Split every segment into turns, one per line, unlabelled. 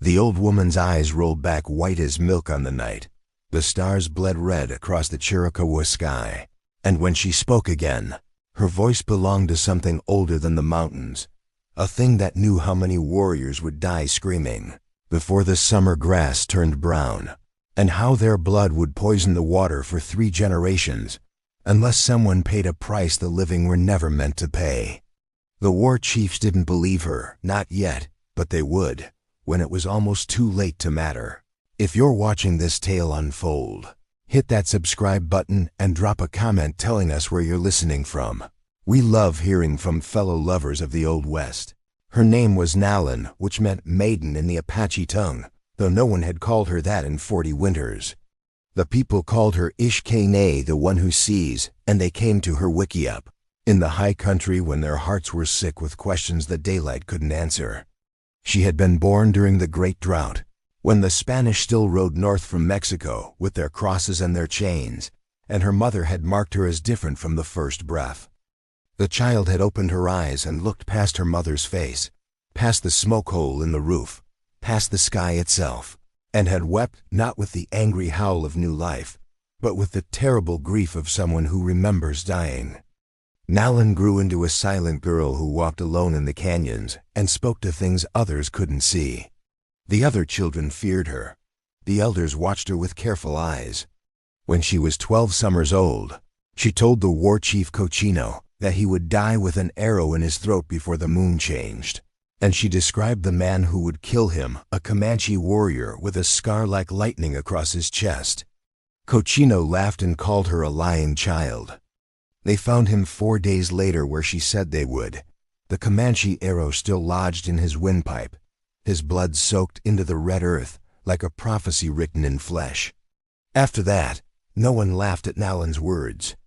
The old woman's eyes rolled back white as milk on the night. The stars bled red across the Chiricahua sky. And when she spoke again, her voice belonged to something older than the mountains, a thing that knew how many warriors would die screaming before the summer grass turned brown, and how their blood would poison the water for 3 generations, unless someone paid a price the living were never meant to pay. The war chiefs didn't believe her, not yet, but they would, when it was almost too late to matter. If you're watching this tale unfold, hit that subscribe button and drop a comment telling us where you're listening from. We love hearing from fellow lovers of the Old West. Her name was Nalin, which meant maiden in the Apache tongue, though no one had called her that in 40 winters. The people called her Ishkane, the one who sees, and they came to her Wikiup, in the high country when their hearts were sick with questions the daylight couldn't answer. She had been born during the Great Drought, when the Spanish still rode north from Mexico with their crosses and their chains, and her mother had marked her as different from the first breath. The child had opened her eyes and looked past her mother's face, past the smoke hole in the roof, past the sky itself, and had wept not with the angry howl of new life, but with the terrible grief of someone who remembers dying. Nalin grew into a silent girl who walked alone in the canyons and spoke to things others couldn't see. The other children feared her. The elders watched her with careful eyes. When she was 12 summers old, she told the war chief Cochino that he would die with an arrow in his throat before the moon changed, and she described the man who would kill him, a Comanche warrior with a scar like lightning across his chest. Cochino laughed and called her a lying child. They found him 4 days later where she said they would, the Comanche arrow still lodged in his windpipe, his blood soaked into the red earth like a prophecy written in flesh. After that, no one laughed at Nalin's words.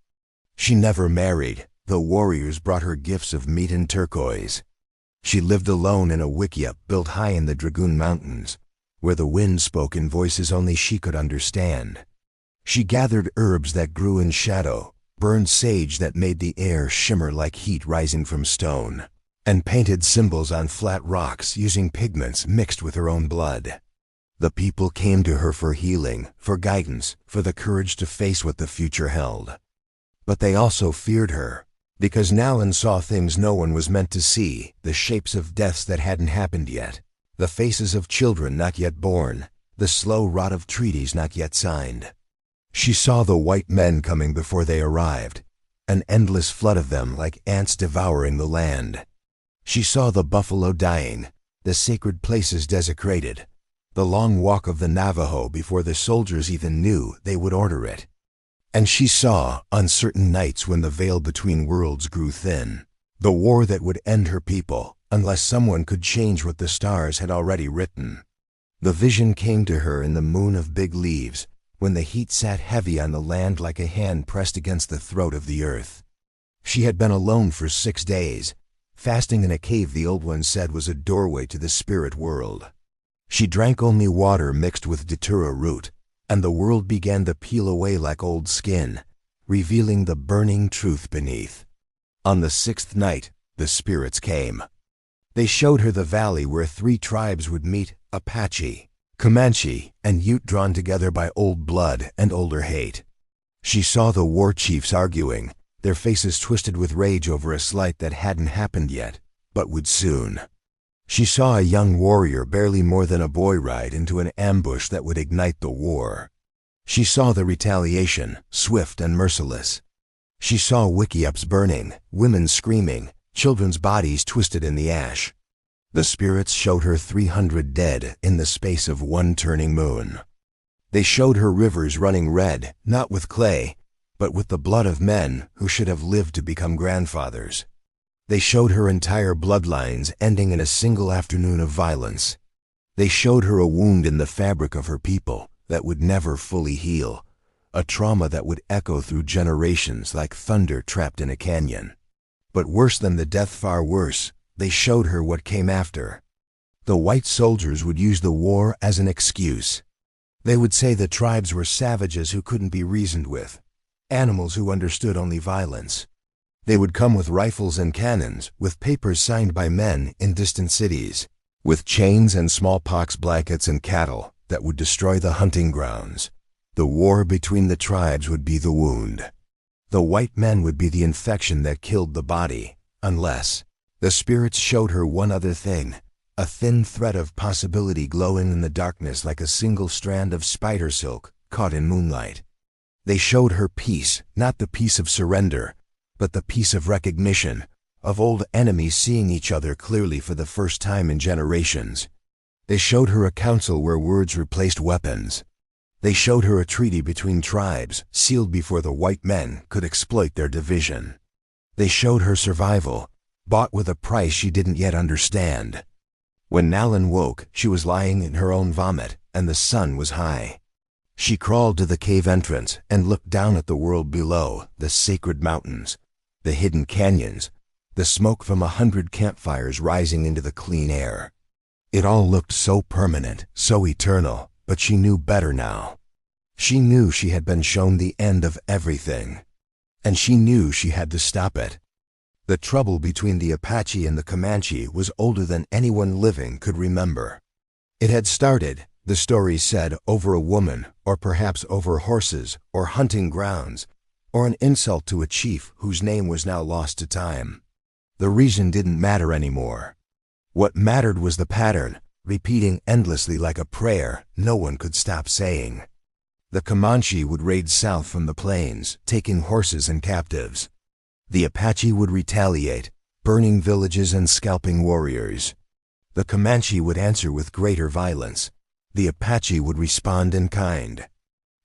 She never married, though warriors brought her gifts of meat and turquoise. She lived alone in a wickiup built high in the Dragoon Mountains, where the wind spoke in voices only she could understand. She gathered herbs that grew in shadow, burned sage that made the air shimmer like heat rising from stone, and painted symbols on flat rocks using pigments mixed with her own blood. The people came to her for healing, for guidance, for the courage to face what the future held. But they also feared her, because Nalin saw things no one was meant to see, the shapes of deaths that hadn't happened yet, the faces of children not yet born, the slow rot of treaties not yet signed. She saw the white men coming before they arrived, an endless flood of them like ants devouring the land. She saw the buffalo dying, the sacred places desecrated, the long walk of the Navajo before the soldiers even knew they would order it. And she saw, on certain nights when the veil between worlds grew thin, the war that would end her people unless someone could change what the stars had already written. The vision came to her in the moon of big leaves, when the heat sat heavy on the land like a hand pressed against the throat of the earth. She had been alone for 6 days, fasting in a cave the old one said was a doorway to the spirit world. She drank only water mixed with datura root, and the world began to peel away like old skin, revealing the burning truth beneath. On the 6th night, the spirits came. They showed her the valley where 3 tribes would meet, Apache, Comanche, and Ute, drawn together by old blood and older hate. She saw the war chiefs arguing, their faces twisted with rage over a slight that hadn't happened yet, but would soon. She saw a young warrior barely more than a boy ride into an ambush that would ignite the war. She saw the retaliation, swift and merciless. She saw wickiups burning, women screaming, children's bodies twisted in the ash. The spirits showed her 300 dead in the space of 1 turning moon. They showed her rivers running red, not with clay, but with the blood of men who should have lived to become grandfathers. They showed her entire bloodlines ending in a single afternoon of violence. They showed her a wound in the fabric of her people that would never fully heal, a trauma that would echo through generations like thunder trapped in a canyon. But worse than the death, far worse, they showed her what came after. The white soldiers would use the war as an excuse. They would say the tribes were savages who couldn't be reasoned with, animals who understood only violence. They would come with rifles and cannons, with papers signed by men in distant cities, with chains and smallpox blankets and cattle that would destroy the hunting grounds. The war between the tribes would be the wound. The white men would be the infection that killed the body, unless the spirits showed her one other thing, a thin thread of possibility glowing in the darkness like a single strand of spider silk caught in moonlight. They showed her peace, not the peace of surrender, but the peace of recognition, of old enemies seeing each other clearly for the first time in generations. They showed her a council where words replaced weapons. They showed her a treaty between tribes, sealed before the white men could exploit their division. They showed her survival, bought with a price she didn't yet understand. When Nalin woke, she was lying in her own vomit, and the sun was high. She crawled to the cave entrance and looked down at the world below, the sacred mountains, the hidden canyons, the smoke from 100 campfires rising into the clean air. It all looked so permanent, so eternal, but she knew better now. She knew she had been shown the end of everything, and she knew she had to stop it. The trouble between the Apache and the Comanche was older than anyone living could remember. It had started, the story said, over a woman, or perhaps over horses, or hunting grounds, or an insult to a chief whose name was now lost to time. The reason didn't matter anymore. What mattered was the pattern, repeating endlessly like a prayer no one could stop saying. The Comanche would raid south from the plains, taking horses and captives. The Apache would retaliate, burning villages and scalping warriors. The Comanche would answer with greater violence. The Apache would respond in kind.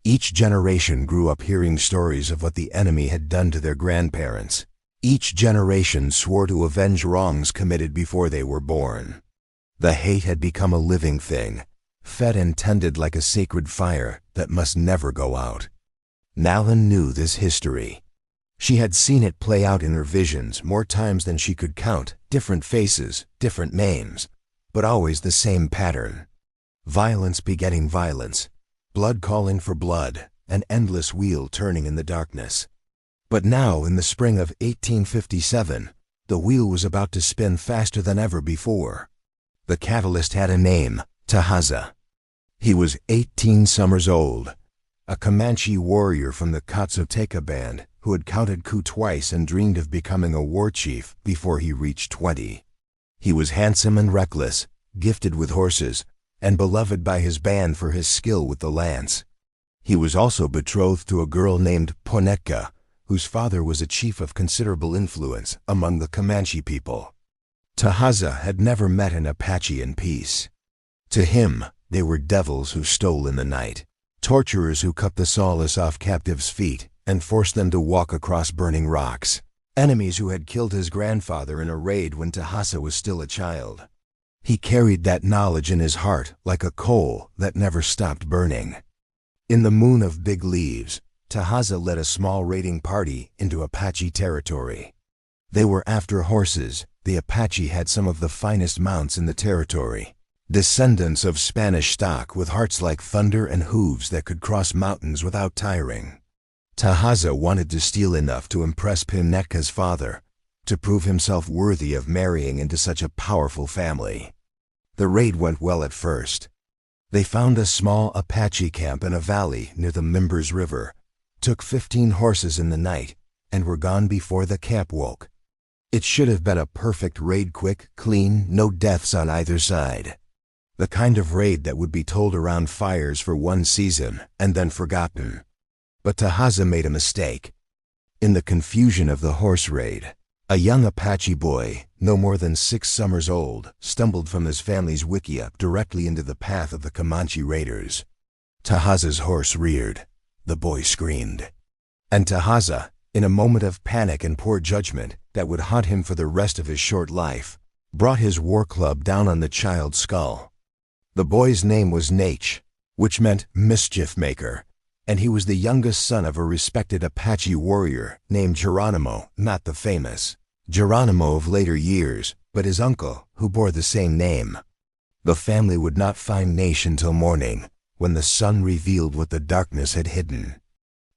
Each generation grew up hearing stories of what the enemy had done to their grandparents. Each generation swore to avenge wrongs committed before they were born. The hate had become a living thing, fed and tended like a sacred fire that must never go out. Nalin knew this history. She had seen it play out in her visions more times than she could count, different faces, different names, but always the same pattern. Violence begetting violence, blood calling for blood, an endless wheel turning in the darkness. But now, in the spring of 1857, the wheel was about to spin faster than ever before. The catalyst had a name, Tahaza. He was 18 summers old, a Comanche warrior from the Katsoteca band who had counted coup twice and dreamed of becoming a war chief before he reached 20. He was handsome and reckless, gifted with horses, and beloved by his band for his skill with the lance. He was also betrothed to a girl named Ponetka, whose father was a chief of considerable influence among the Comanche people. Tahaza had never met an Apache in peace. To him, they were devils who stole in the night, torturers who cut the solace off captives' feet and forced them to walk across burning rocks, enemies who had killed his grandfather in a raid when Tahaza was still a child. He carried that knowledge in his heart like a coal that never stopped burning. In the moon of big leaves, Tahaza led a small raiding party into Apache territory. They were after horses. The Apache had some of the finest mounts in the territory, descendants of Spanish stock with hearts like thunder and hooves that could cross mountains without tiring. Tahaza wanted to steal enough to impress Ponetka's father, to prove himself worthy of marrying into such a powerful family. The raid went well at first. They found a small Apache camp in a valley near the Mimbres River, took 15 horses in the night, and were gone before the camp woke. It should have been a perfect raid, quick, clean, no deaths on either side. The kind of raid that would be told around fires for one season and then forgotten. But Tahaza made a mistake. In the confusion of the horse raid, a young Apache boy, no more than 6 summers old, stumbled from his family's wickiup directly into the path of the Comanche raiders. Tahaza's horse reared. The boy screamed. And Tahaza, in a moment of panic and poor judgment that would haunt him for the rest of his short life, brought his war club down on the child's skull. The boy's name was Nach, which meant mischief maker, and he was the youngest son of a respected Apache warrior named Geronimo, not the famous Geronimo of later years, but his uncle, who bore the same name. The family would not find Nach until morning, when the sun revealed what the darkness had hidden.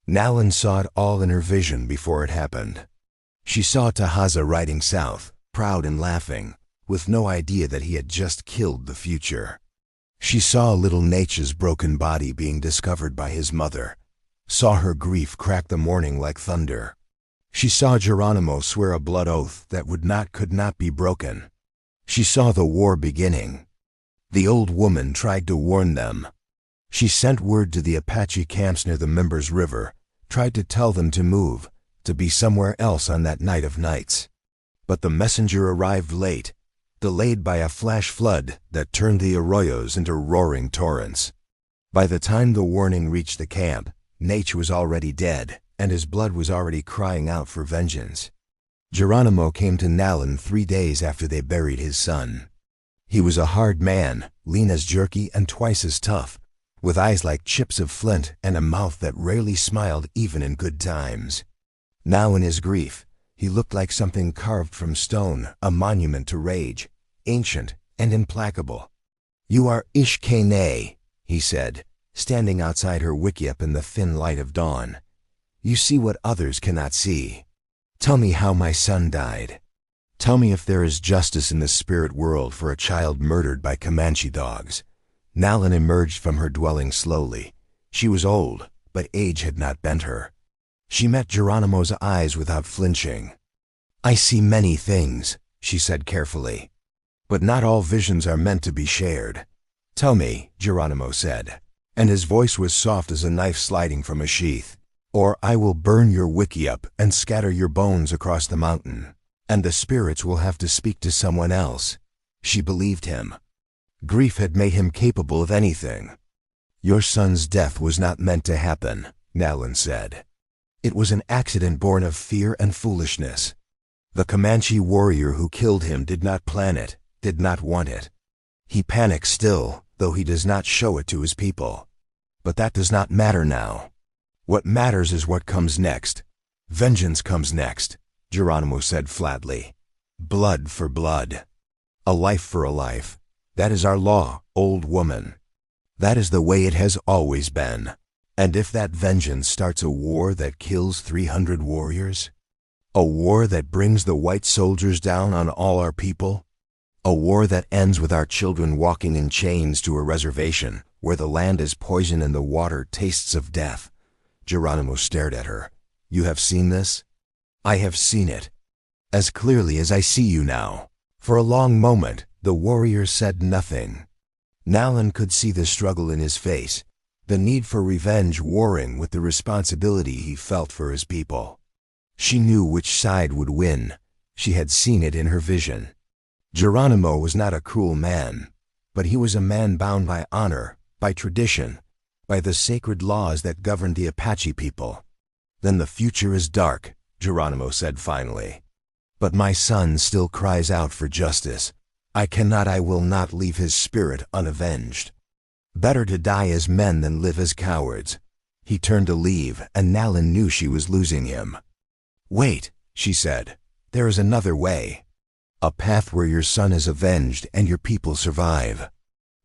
Nalin saw it all in her vision before it happened. She saw Tahaza riding south, proud and laughing, with no idea that he had just killed the future. She saw little Nature's broken body being discovered by his mother, saw her grief crack the morning like thunder. She saw Geronimo swear a blood oath that could not be broken. She saw the war beginning. The old woman tried to warn them. She sent word to the Apache camps near the Members River, tried to tell them to move, to be somewhere else on that night of nights. But the messenger arrived late, delayed by a flash flood that turned the arroyos into roaring torrents. By the time the warning reached the camp, Nate was already dead, and his blood was already crying out for vengeance. Geronimo came to Nalan 3 days after they buried his son. He was a hard man, lean as jerky and twice as tough, with eyes like chips of flint and a mouth that rarely smiled even in good times. Now in his grief, he looked like something carved from stone, a monument to rage, ancient and implacable. "You are Ishkene," he said, standing outside her wickiup in the thin light of dawn. "You see what others cannot see. Tell me how my son died. Tell me if there is justice in the spirit world for a child murdered by Comanche dogs." Nalan emerged from her dwelling slowly. She was old, but age had not bent her. She met Geronimo's eyes without flinching. "I see many things," she said carefully. "But not all visions are meant to be shared." "Tell me," Geronimo said, and his voice was soft as a knife sliding from a sheath, "or I will burn your wickiup and scatter your bones across the mountain, and the spirits will have to speak to someone else." She believed him. Grief had made him capable of anything. "Your son's death was not meant to happen," Nalan said. "It was an accident born of fear and foolishness. The Comanche warrior who killed him did not plan it, did not want it. He panics still, though he does not show it to his people. But that does not matter now. What matters is what comes next. Vengeance comes next," Geronimo said flatly. "Blood for blood. A life for a life. That is our law, old woman. That is the way it has always been. And if that vengeance starts a war that kills 300 warriors, a war that brings the white soldiers down on all our people, a war that ends with our children walking in chains to a reservation where the land is poison and the water tastes of death." Geronimo stared at her. "You have seen this?" "I have seen it. As clearly as I see you now." For a long moment, the warrior said nothing. Nalan could see the struggle in his face, the need for revenge warring with the responsibility he felt for his people. She knew which side would win. She had seen it in her vision. Geronimo was not a cruel man, but he was a man bound by honor, by tradition, by the sacred laws that governed the Apache people. "Then the future is dark," Geronimo said finally. "But my son still cries out for justice. I will not leave his spirit unavenged. Better to die as men than live as cowards." He turned to leave, and Nalan knew she was losing him. "Wait," she said. "There is another way. A path where your son is avenged and your people survive.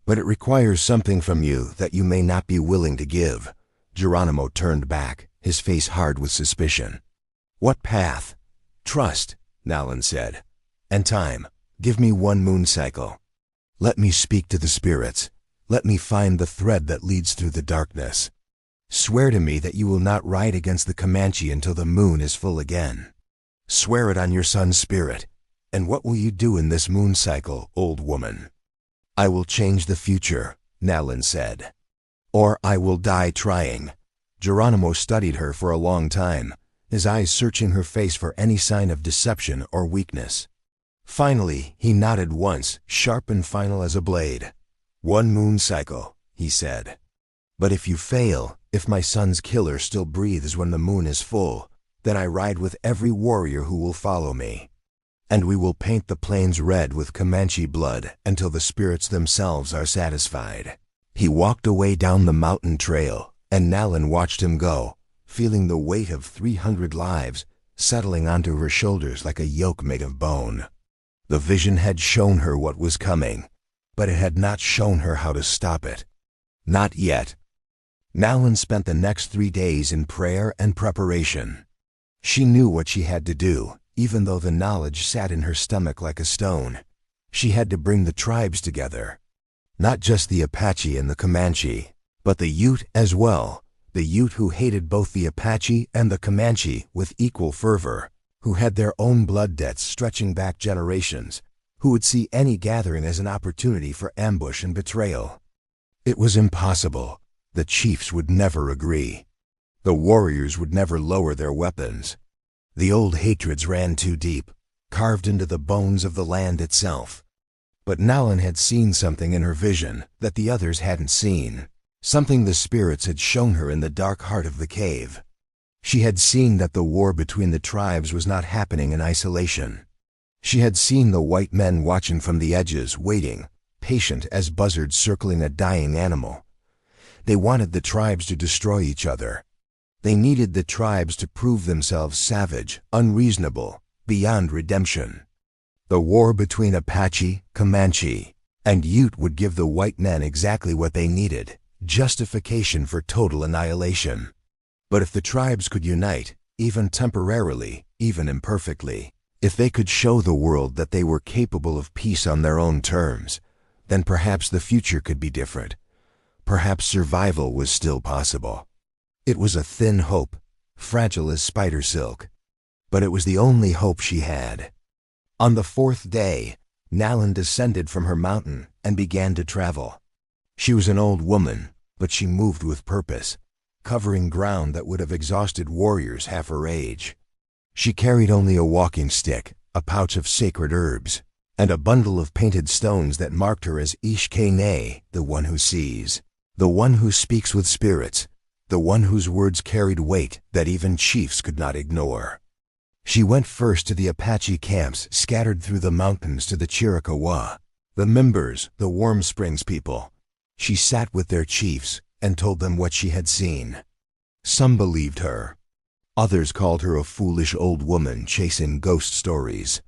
But it requires something from you that you may not be willing to give." Geronimo turned back, his face hard with suspicion. "What path?" "Trust," Nalan said. "And time. Give me 1 moon cycle. Let me speak to the spirits. Let me find the thread that leads through the darkness. Swear to me that you will not ride against the Comanche until the moon is full again. Swear it on your son's spirit. And what will you do in this moon cycle, old woman?" "I will change the future," Nalan said. "Or I will die trying." Geronimo studied her for a long time, his eyes searching her face for any sign of deception or weakness. Finally, he nodded once, sharp and final as a blade. "1 moon cycle," he said. "But if you fail, if my son's killer still breathes when the moon is full, then I ride with every warrior who will follow me. And we will paint the plains red with Comanche blood until the spirits themselves are satisfied." He walked away down the mountain trail, and Nalan watched him go, feeling the weight of 300 lives settling onto her shoulders like a yoke made of bone. The vision had shown her what was coming, but it had not shown her how to stop it. Not yet. Nalan spent the next 3 days in prayer and preparation. She knew what she had to do, even though the knowledge sat in her stomach like a stone. She had to bring the tribes together. Not just the Apache and the Comanche, but the Ute as well. The Ute who hated both the Apache and the Comanche with equal fervor, who had their own blood debts stretching back generations, who would see any gathering as an opportunity for ambush and betrayal. It was impossible. The chiefs would never agree. The warriors would never lower their weapons. The old hatreds ran too deep, carved into the bones of the land itself. But Nalin had seen something in her vision that the others hadn't seen, something the spirits had shown her in the dark heart of the cave. She had seen that the war between the tribes was not happening in isolation. She had seen the white men watching from the edges, waiting, patient as buzzards circling a dying animal. They wanted the tribes to destroy each other. They needed the tribes to prove themselves savage, unreasonable, beyond redemption. The war between Apache, Comanche, and Ute would give the white men exactly what they needed, justification for total annihilation. But if the tribes could unite, even temporarily, even imperfectly, if they could show the world that they were capable of peace on their own terms, then perhaps the future could be different. Perhaps survival was still possible. It was a thin hope, fragile as spider silk, but it was the only hope she had. On the fourth day, Nalin descended from her mountain and began to travel. She was an old woman, but she moved with purpose, covering ground that would have exhausted warriors half her age. She carried only a walking stick, a pouch of sacred herbs, and a bundle of painted stones that marked her as Ishkene, the one who sees, the one who speaks with spirits, the one whose words carried weight that even chiefs could not ignore. She went first to the Apache camps scattered through the mountains to the Chiricahua, the Mimbers, the Warm Springs people. She sat with their chiefs and told them what she had seen. Some believed her. Others called her a foolish old woman chasing ghost stories.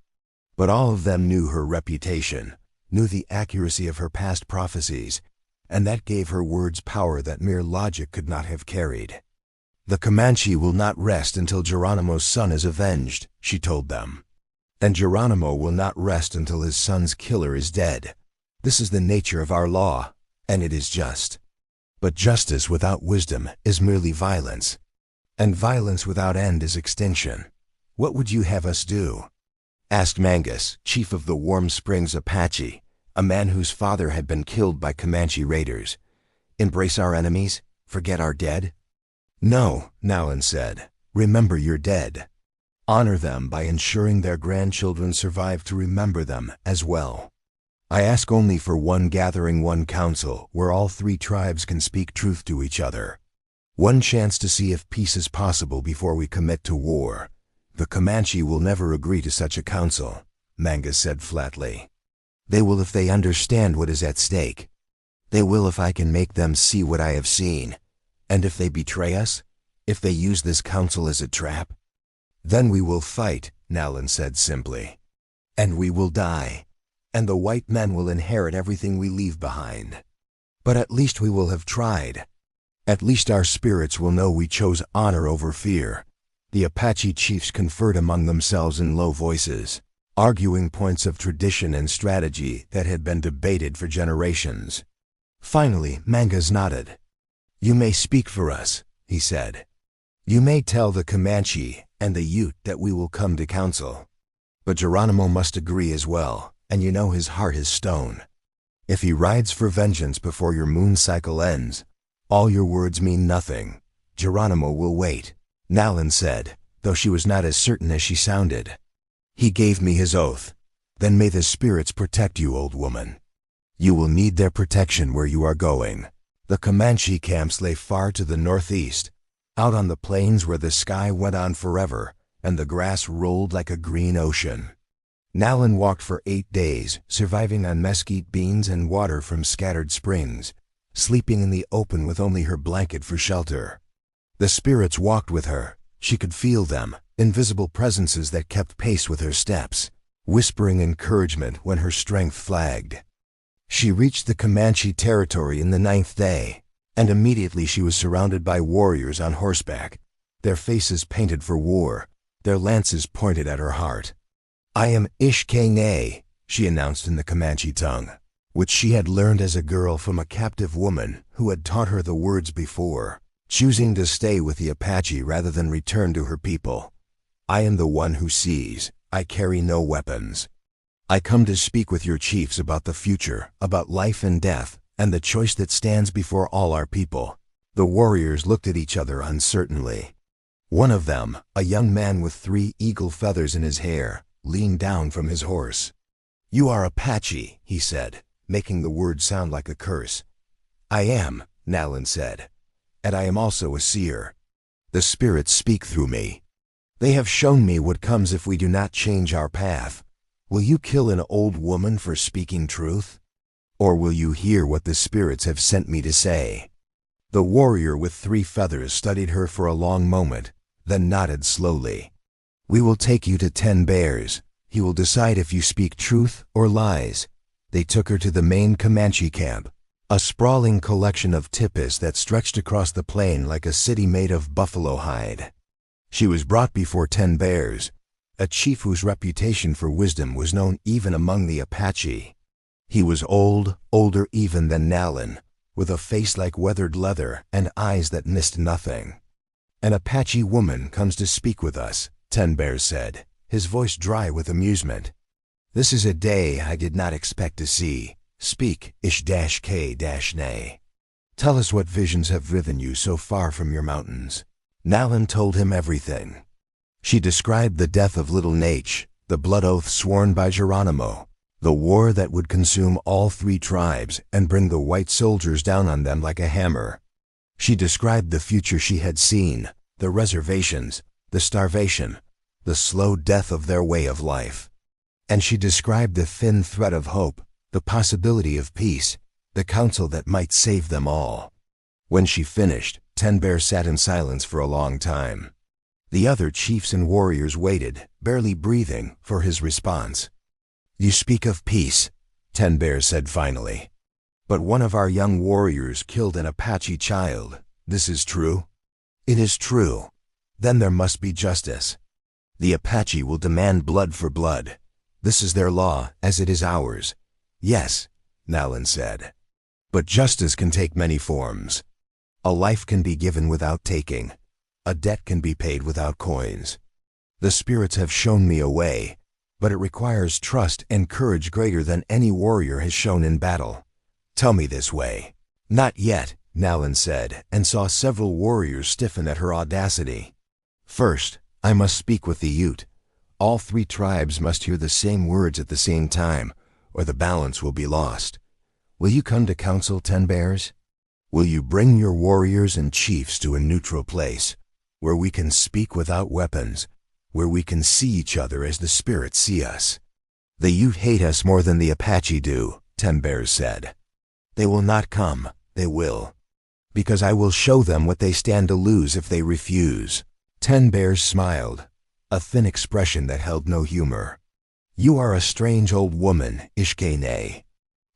But all of them knew her reputation, knew the accuracy of her past prophecies, and that gave her words power that mere logic could not have carried. The Comanche will not rest until Geronimo's son is avenged, she told them. And Geronimo will not rest until his son's killer is dead. This is the nature of our law, and it is just. But justice without wisdom is merely violence, and violence without end is extinction. What would you have us do? Asked Mangus, chief of the Warm Springs Apache, a man whose father had been killed by Comanche raiders. Embrace our enemies? Forget our dead? No, Nalin said. Remember your dead. Honor them by ensuring their grandchildren survive to remember them as well. I ask only for one gathering, one council, where all three tribes can speak truth to each other. One chance to see if peace is possible before we commit to war. The Comanche will never agree to such a council, Mangus said flatly. They will if they understand what is at stake. They will if I can make them see what I have seen. And if they betray us, if they use this council as a trap, then we will fight, Nalin said simply. And we will die. And the white men will inherit everything we leave behind. But at least we will have tried. At least our spirits will know we chose honor over fear. The Apache chiefs conferred among themselves in low voices, arguing points of tradition and strategy that had been debated for generations. Finally, Mangus nodded. You may speak for us, he said. You may tell the Comanche and the Ute that we will come to council. But Geronimo must agree as well, and you know his heart is stone. If he rides for vengeance before your moon cycle ends, all your words mean nothing. Geronimo will wait, Nalin said, though she was not as certain as she sounded. He gave me his oath. Then may the spirits protect you, old woman. You will need their protection where you are going. The Comanche camps lay far to the northeast, out on the plains where the sky went on forever and the grass rolled like a green ocean. Nalin walked for 8 days, surviving on mesquite beans and water from scattered springs, sleeping in the open with only her blanket for shelter. The spirits walked with her. She could feel them, invisible presences that kept pace with her steps, whispering encouragement when her strength flagged. She reached the Comanche territory in the 9th day, and immediately she was surrounded by warriors on horseback, their faces painted for war, their lances pointed at her heart. I am Ishkene, she announced in the Comanche tongue, which she had learned as a girl from a captive woman who had taught her the words before, choosing to stay with the Apache rather than return to her people. I am the one who sees. I carry no weapons. I come to speak with your chiefs about the future, about life and death, and the choice that stands before all our people. The warriors looked at each other uncertainly. One of them, a young man with 3 eagle feathers in his hair, leaned down from his horse. You are Apache, he said, making the word sound like a curse. I am, Nalin said, and I am also a seer. The spirits speak through me. They have shown me what comes if we do not change our path. Will you kill an old woman for speaking truth? Or will you hear what the spirits have sent me to say? The warrior with 3 feathers studied her for a long moment, then nodded slowly. We will take you to 10 bears. He will decide if you speak truth or lies. They took her to the main Comanche camp, a sprawling collection of tipis that stretched across the plain like a city made of buffalo hide. She was brought before 10 bears, a chief whose reputation for wisdom was known even among the Apache. He was old, older even than Nalin, with a face like weathered leather and eyes that missed nothing. An Apache woman comes to speak with us, 10 bears said, his voice dry with amusement. This is a day I did not expect to see. Speak, Ish-K-Nay. Tell us what visions have driven you so far from your mountains. Nalin told him everything. She described the death of little Nate, the blood oath sworn by Geronimo, the war that would consume all 3 tribes and bring the white soldiers down on them like a hammer. She described the future she had seen, the reservations, the starvation, the slow death of their way of life. And she described the thin thread of hope, the possibility of peace, the counsel that might save them all. When she finished, 10 bears sat in silence for a long time. The other chiefs and warriors waited, barely breathing, for his response. You speak of peace, 10 bears said finally. But one of our young warriors killed an Apache child. This is true? It is true. Then there must be justice. The Apache will demand blood for blood. This is their law, as it is ours. Yes, Nalin said. But justice can take many forms. A life can be given without taking. A debt can be paid without coins. The spirits have shown me a way, but it requires trust and courage greater than any warrior has shown in battle. Tell me this way. Not yet, Nalin said, and saw several warriors stiffen at her audacity. First, I must speak with the Ute. All 3 tribes must hear the same words at the same time, or the balance will be lost. Will you come to council, 10 bears? Will you bring your warriors and chiefs to a neutral place, where we can speak without weapons, where we can see each other as the spirits see us? The Ute hate us more than the Apache do, 10 bears said. They will not come, they will. Because I will show them what they stand to lose if they refuse. 10 bears smiled, a thin expression that held no humor. You are a strange old woman, Ish-K-Nay.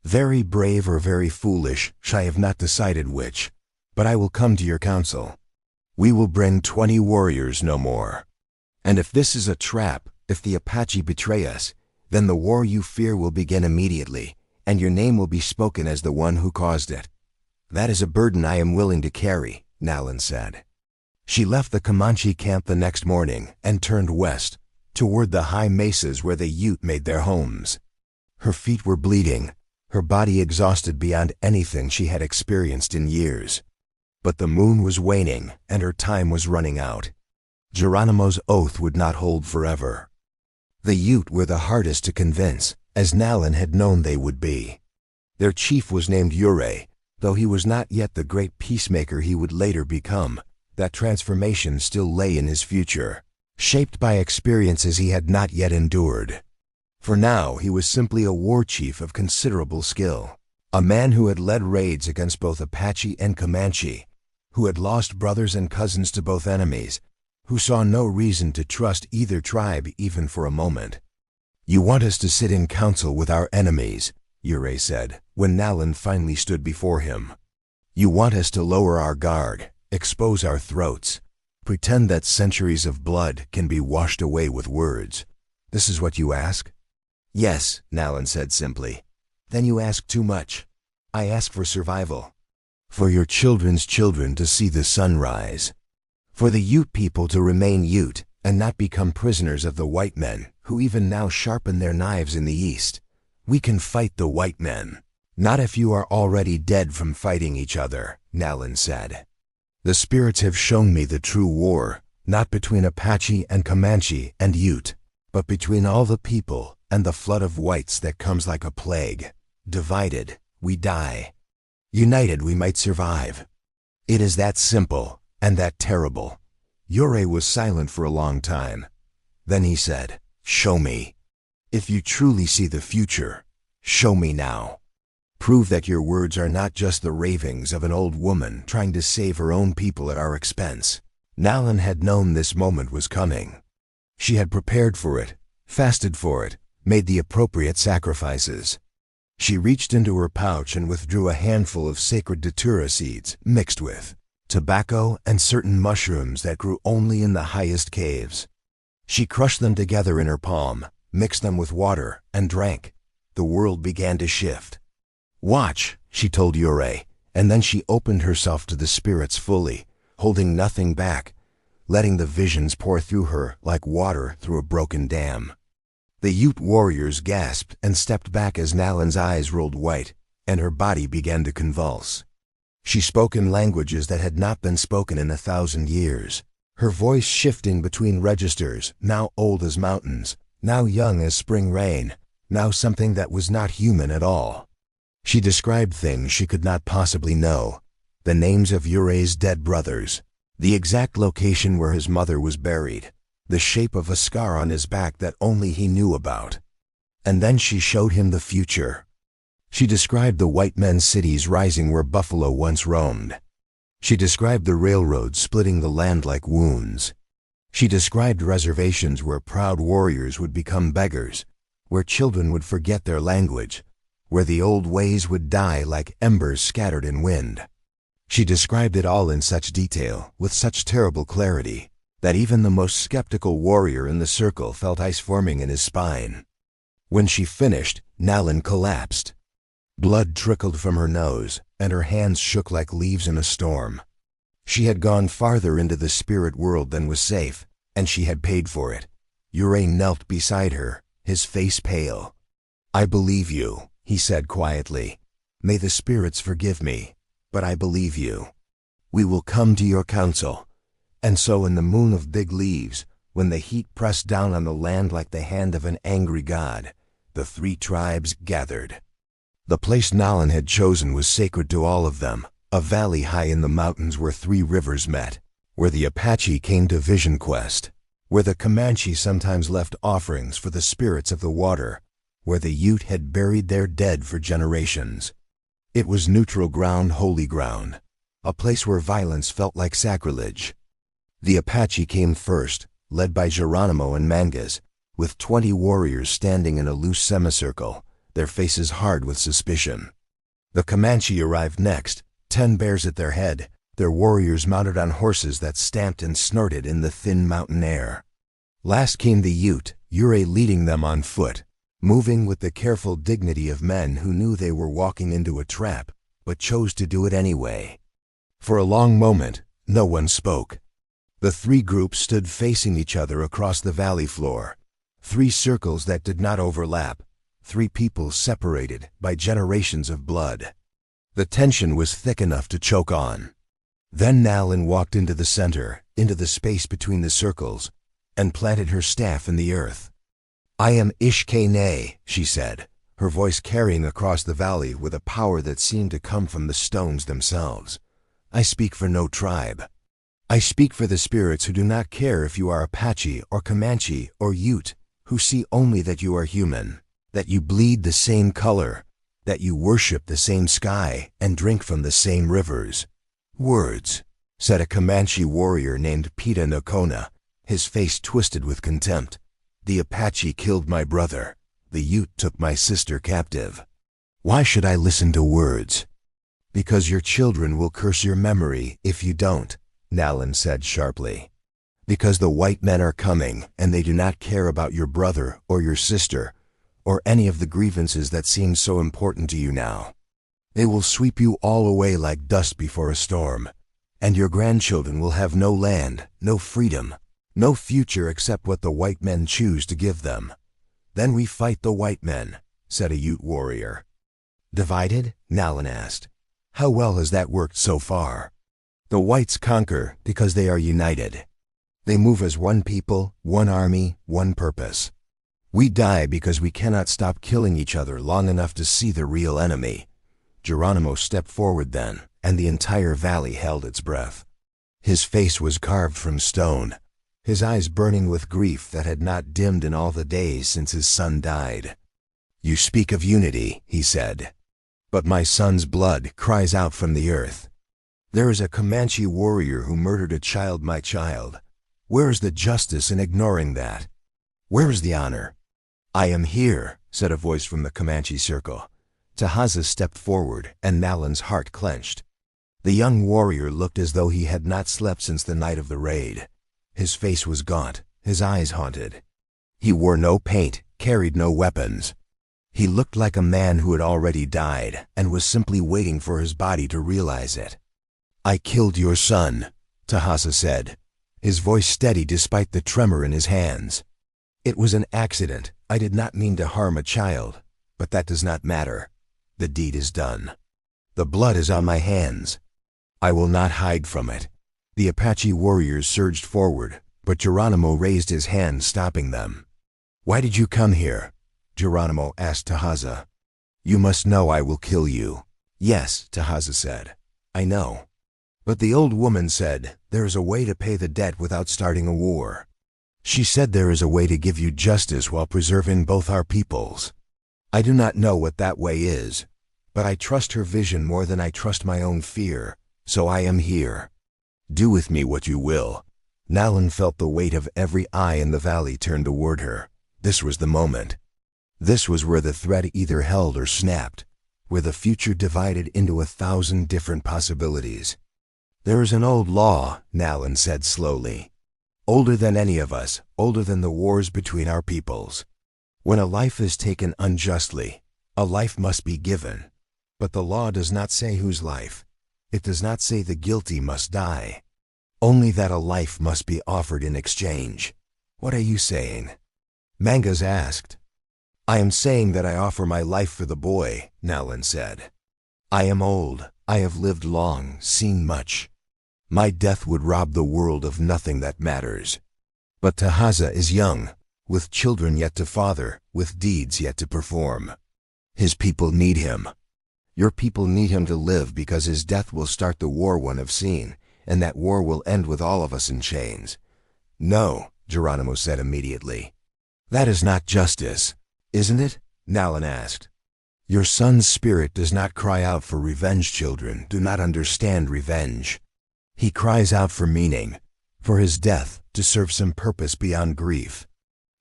Very brave or very foolish, I have not decided which, but I will come to your council. We will bring 20 warriors no more. And if this is a trap, if the Apache betray us, then the war you fear will begin immediately, and your name will be spoken as the one who caused it. That is a burden I am willing to carry, Nalin said. She left the Comanche camp the next morning and turned west, toward the high mesas where the Ute made their homes. Her feet were bleeding, her body exhausted beyond anything she had experienced in years. But the moon was waning, and her time was running out. Geronimo's oath would not hold forever. The Ute were the hardest to convince, as Nalin had known they would be. Their chief was named Ure, though he was not yet the great peacemaker he would later become. That transformation still lay in his future, shaped by experiences he had not yet endured. For now he was simply a war chief of considerable skill, a man who had led raids against both Apache and Comanche, who had lost brothers and cousins to both enemies, who saw no reason to trust either tribe even for a moment. You want us to sit in council with our enemies, Ure said, when Nalin finally stood before him. You want us to lower our guard, expose our throats, pretend that centuries of blood can be washed away with words. This is what you ask? Yes, Nalan said simply. Then you ask too much. I ask for survival. For your children's children to see the sun rise. For the Ute people to remain Ute and not become prisoners of the white men who even now sharpen their knives in the east. We can fight the white men. Not if you are already dead from fighting each other, Nalan said. The spirits have shown me the true war, not between Apache and Comanche and Ute, but between all the people and the flood of whites that comes like a plague. Divided, we die. United, we might survive. It is that simple and that terrible. Ure was silent for a long time. Then he said, "Show me. If you truly see the future, show me now. Prove that your words are not just the ravings of an old woman trying to save her own people at our expense." Nalan had known this moment was coming. She had prepared for it, fasted for it, made the appropriate sacrifices. She reached into her pouch and withdrew a handful of sacred datura seeds mixed with tobacco and certain mushrooms that grew only in the highest caves. She crushed them together in her palm, mixed them with water, and drank. The world began to shift. "Watch," she told Ure, and then she opened herself to the spirits fully, holding nothing back, letting the visions pour through her like water through a broken dam. The Ute warriors gasped and stepped back as Nalan's eyes rolled white, and her body began to convulse. She spoke in languages that had not been spoken in 1,000 years, her voice shifting between registers, now old as mountains, now young as spring rain, now something that was not human at all. She described things she could not possibly know, the names of Ure's dead brothers, the exact location where his mother was buried, the shape of a scar on his back that only he knew about. And then she showed him the future. She described the white men's cities rising where buffalo once roamed. She described the railroads splitting the land like wounds. She described reservations where proud warriors would become beggars, where children would forget their language, where the old ways would die like embers scattered in wind. She described it all in such detail, with such terrible clarity, that even the most skeptical warrior in the circle felt ice forming in his spine. When she finished, Nalan collapsed. Blood trickled from her nose, and her hands shook like leaves in a storm. She had gone farther into the spirit world than was safe, and she had paid for it. Ure knelt beside her, his face pale. "I believe you," he said quietly. "May the spirits forgive me, but I believe you. We will come to your council." And so in the moon of big leaves, when the heat pressed down on the land like the hand of an angry god, the 3 tribes gathered. The place Nalan had chosen was sacred to all of them, a valley high in the mountains where 3 rivers met, where the Apache came to vision quest, where the Comanche sometimes left offerings for the spirits of the water, where the Ute had buried their dead for generations. It was neutral ground, holy ground, a place where violence felt like sacrilege. The Apache came first, led by Geronimo and Mangas, with 20 warriors standing in a loose semicircle, their faces hard with suspicion. The Comanche arrived next, 10 bears at their head, their warriors mounted on horses that stamped and snorted in the thin mountain air. Last came the Ute, Ure leading them on foot, moving with the careful dignity of men who knew they were walking into a trap, but chose to do it anyway. For a long moment, no one spoke. The 3 groups stood facing each other across the valley floor, 3 circles that did not overlap, 3 people separated by generations of blood. The tension was thick enough to choke on. Then Nalan walked into the center, into the space between the circles, and planted her staff in the earth. "I am Ishkene," she said, her voice carrying across the valley with a power that seemed to come from the stones themselves. "I speak for no tribe. I speak for the spirits who do not care if you are Apache or Comanche or Ute, who see only that you are human, that you bleed the same color, that you worship the same sky and drink from the same rivers." "Words," said a Comanche warrior named Pita Nocona, his face twisted with contempt. "The Apache killed my brother. The Ute took my sister captive. Why should I listen to words?" "Because your children will curse your memory if you don't," Nalan said sharply. "Because the white men are coming, and they do not care about your brother or your sister, or any of the grievances that seem so important to you now. They will sweep you all away like dust before a storm, and your grandchildren will have no land, no freedom, no future except what the white men choose to give them. Then we fight the white men, said a Ute warrior. Divided? Nalan asked. How well has that worked so far? The whites conquer because they are united. They move as one people, one army, one purpose. We die because we cannot stop killing each other long enough to see the real enemy. Geronimo stepped forward then, and the entire valley held its breath. His face was carved from stone, his eyes burning with grief that had not dimmed in all the days since his son died. You speak of unity, he said, but my son's blood cries out from the earth. There is a Comanche warrior who murdered a child, my child. Where is the justice in ignoring that? Where is the honor? I am here, said a voice from the Comanche circle. Tahaza stepped forward, and Nalan's heart clenched. The young warrior looked as though he had not slept since the night of the raid. His face was gaunt, his eyes haunted. He wore no paint, carried no weapons. He looked like a man who had already died and was simply waiting for his body to realize it. I killed your son, Tahaza said, his voice steady despite the tremor in his hands. It was an accident. I did not mean to harm a child, but that does not matter. The deed is done. The blood is on my hands. I will not hide from it. The Apache warriors surged forward, but Geronimo raised his hand, stopping them. Why did you come here? Geronimo asked Tahaza. You must know I will kill you. Yes, Tahaza said. I know. But the old woman said, there is a way to pay the debt without starting a war. She said there is a way to give you justice while preserving both our peoples. I do not know what that way is, but I trust her vision more than I trust my own fear, so I am here. Do with me what you will. Nalan felt the weight of every eye in the valley turned toward her. This was the moment. This was where the thread either held or snapped, where the future divided into 1,000 different possibilities. There is an old law, Nalan said slowly. Older than any of us, older than the wars between our peoples. When a life is taken unjustly, a life must be given. But the law does not say whose life. It does not say the guilty must die. Only that a life must be offered in exchange. What are you saying? Mangas asked. I am saying that I offer my life for the boy, Nalan said. I am old. I have lived long, seen much. My death would rob the world of nothing that matters. But Tahaza is young, with children yet to father, with deeds yet to perform. His people need him. Your people need him to live because his death will start the war one have seen, and that war will end with all of us in chains. No, Geronimo said immediately. That is not justice, isn't it? Nalan asked. Your son's spirit does not cry out for revenge. Children do not understand revenge. He cries out for meaning, for his death to serve some purpose beyond grief.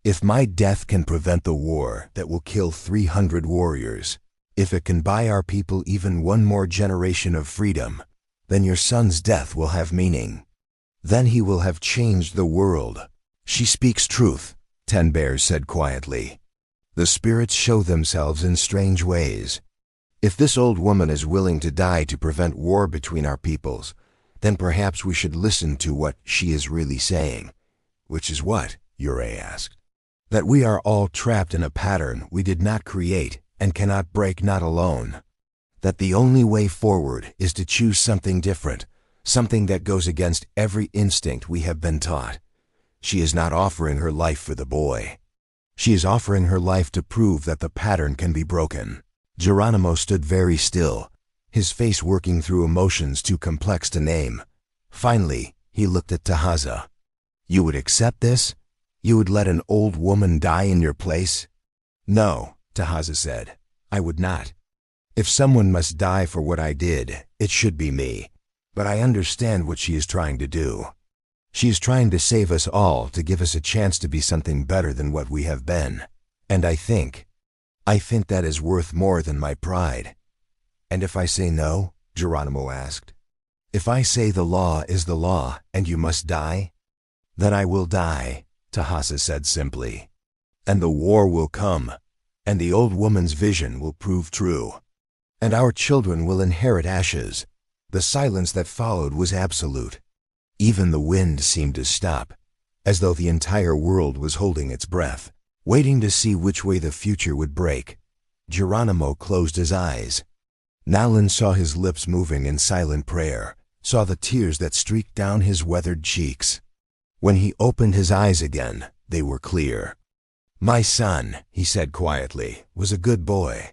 If my death can prevent the war that will kill 300 warriors, if it can buy our people even one more generation of freedom, then your son's death will have meaning. Then he will have changed the world. She speaks truth, Ten Bears said quietly. The spirits show themselves in strange ways. If this old woman is willing to die to prevent war between our peoples, then perhaps we should listen to what she is really saying. Which is what? Urey asked. That we are all trapped in a pattern we did not create and cannot break, not alone. That the only way forward is to choose something different, something that goes against every instinct we have been taught. She is not offering her life for the boy. She is offering her life to prove that the pattern can be broken. Geronimo stood very still, his face working through emotions too complex to name. Finally, he looked at Tahaza. You would accept this? You would let an old woman die in your place? No, Tahaza said. I would not. If someone must die for what I did, it should be me. But I understand what she is trying to do. She is trying to save us all, to give us a chance to be something better than what we have been. And I think that is worth more than my pride. And if I say no? Geronimo asked. If I say the law is the law and you must die? Then I will die, Tahaza said simply. And the war will come. and the old woman's vision will prove true. And our children will inherit ashes. The silence that followed was absolute. Even the wind seemed to stop, as though the entire world was holding its breath, waiting to see which way the future would break. Geronimo closed his eyes. Nalin saw his lips moving in silent prayer, saw the tears that streaked down his weathered cheeks. When he opened his eyes again, they were clear. "My son," he said quietly, "was a good boy.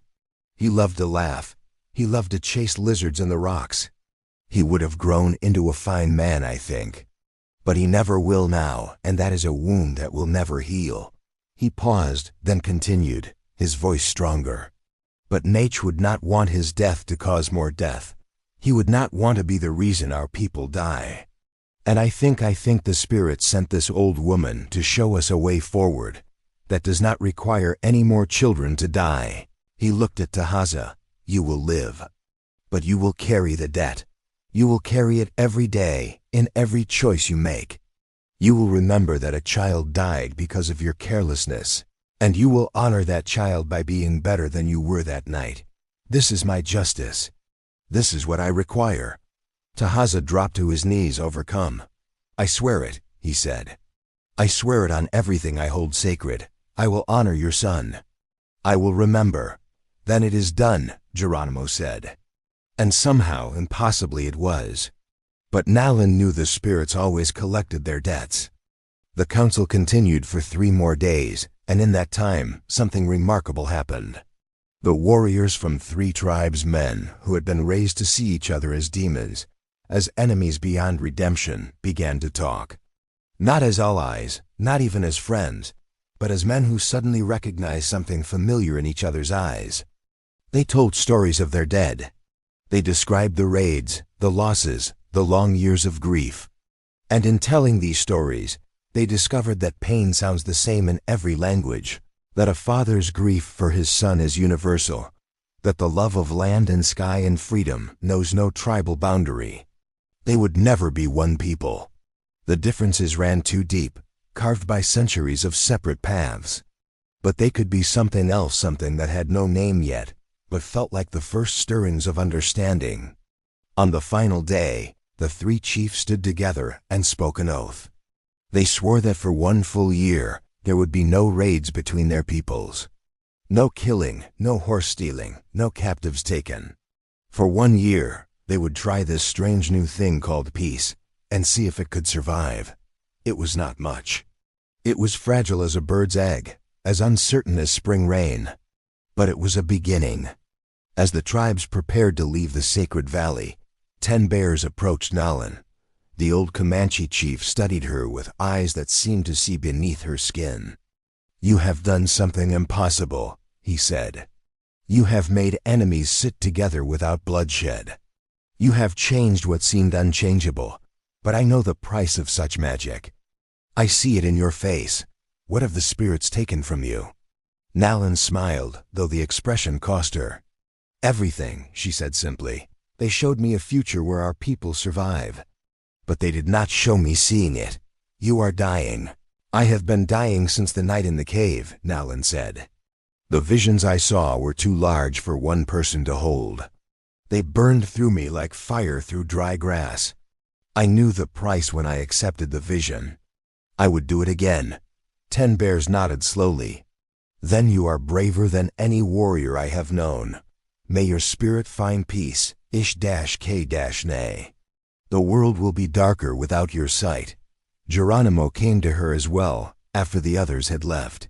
He loved to laugh. He loved to chase lizards in the rocks. He would have grown into a fine man, I think. But he never will now, and that is a wound that will never heal." He paused, then continued, his voice stronger. "But Nate would not want his death to cause more death. He would not want to be the reason our people die. And I think the Spirit sent this old woman to show us a way forward that does not require any more children to die." He looked at Tahaza. "You will live. But you will carry the debt. You will carry it every day, in every choice you make. You will remember that a child died because of your carelessness, and you will honor that child by being better than you were that night. This is my justice. This is what I require." Tahaza dropped to his knees, overcome. "I swear it," he said. "I swear it on everything I hold sacred. I will honor your son. I will remember." "Then it is done," Geronimo said. And somehow, impossibly, it was. But Nalin knew the spirits always collected their debts. The council continued for 3 more days, and in that time, something remarkable happened. The warriors from 3 tribes, men who had been raised to see each other as demons, as enemies beyond redemption, began to talk. Not as allies, not even as friends, but as men who suddenly recognized something familiar in each other's eyes. They told stories of their dead. They described the raids, the losses, the long years of grief. And in telling these stories, they discovered that pain sounds the same in every language, that a father's grief for his son is universal, that the love of land and sky and freedom knows no tribal boundary. They would never be one people. The differences ran too deep, carved by centuries of separate paths. But they could be something else, something that had no name yet, but felt like the first stirrings of understanding. On the final day, the 3 chiefs stood together and spoke an oath. They swore that for 1 full year, there would be no raids between their peoples. No killing, no horse stealing, no captives taken. For 1 year, they would try this strange new thing called peace, and see if it could survive. It was not much. It was fragile as a bird's egg, as uncertain as spring rain. But it was a beginning. As the tribes prepared to leave the sacred valley, 10 bears approached Nalin. The old Comanche chief studied her with eyes that seemed to see beneath her skin. "You have done something impossible," he said. "You have made enemies sit together without bloodshed. You have changed what seemed unchangeable, but I know the price of such magic. I see it in your face. What have the spirits taken from you?" Nalin smiled, though the expression cost her. "Everything," she said simply. "They showed me a future where our people survive. But they did not show me seeing it. You are dying." "I have been dying since the night in the cave," Nalin said. "The visions I saw were too large for one person to hold. They burned through me like fire through dry grass. I knew the price when I accepted the vision. I would do it again." 10 bears nodded slowly. "Then you are braver than any warrior I have known. May your spirit find peace, Ish-K-Nay. The world will be darker without your sight." Geronimo came to her as well, after the others had left.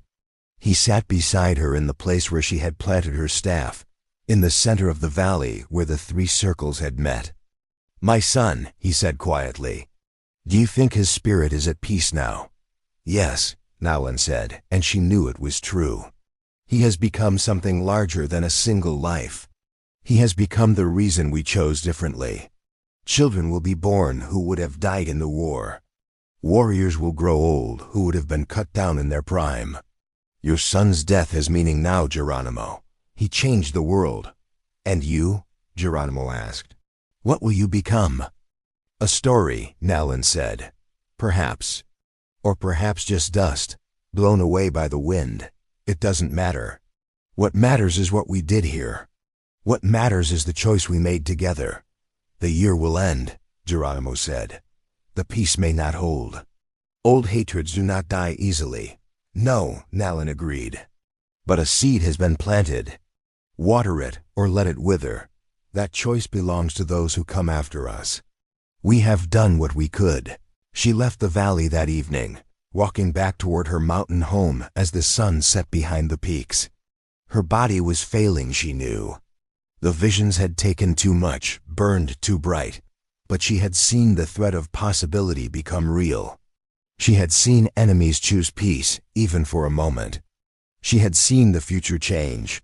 He sat beside her in the place where she had planted her staff, in the center of the valley where the 3 circles had met. "My son," he said quietly, "do you think his spirit is at peace now?" "Yes," Nalin said, and she knew it was true. "He has become something larger than a single life. He has become the reason we chose differently. Children will be born who would have died in the war. Warriors will grow old who would have been cut down in their prime. Your son's death has meaning now, Geronimo. He changed the world." "And you?" Geronimo asked. "What will you become?" "A story," Nalin said. "Perhaps. Or perhaps just dust, blown away by the wind. It doesn't matter. What matters is what we did here. What matters is the choice we made together. The year will end, Geronimo said. The peace may not hold. Old hatreds do not die easily. No, Nalin agreed. But a seed has been planted. Water it or let it wither. That choice belongs to those who come after us. We have done what we could. She left the valley that evening, walking back toward her mountain home as the sun set behind the peaks. Her body was failing, she knew. The visions had taken too much, burned too bright, but she had seen the threat of possibility become real. She had seen enemies choose peace, even for a moment. She had seen the future change.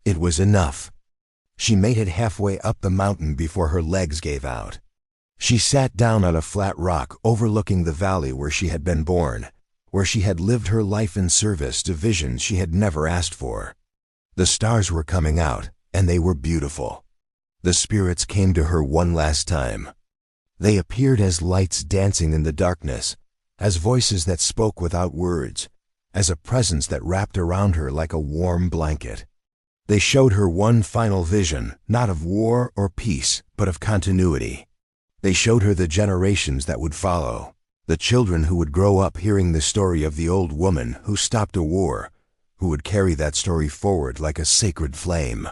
It was enough. She made it halfway up the mountain before her legs gave out. She sat down on a flat rock overlooking the valley where she had been born, where she had lived her life in service to visions she had never asked for. The stars were coming out, and they were beautiful. The spirits came to her one last time. They appeared as lights dancing in the darkness, as voices that spoke without words, as a presence that wrapped around her like a warm blanket. They showed her one final vision, not of war or peace, but of continuity. They showed her the generations that would follow, the children who would grow up hearing the story of the old woman who stopped a war, who would carry that story forward like a sacred flame.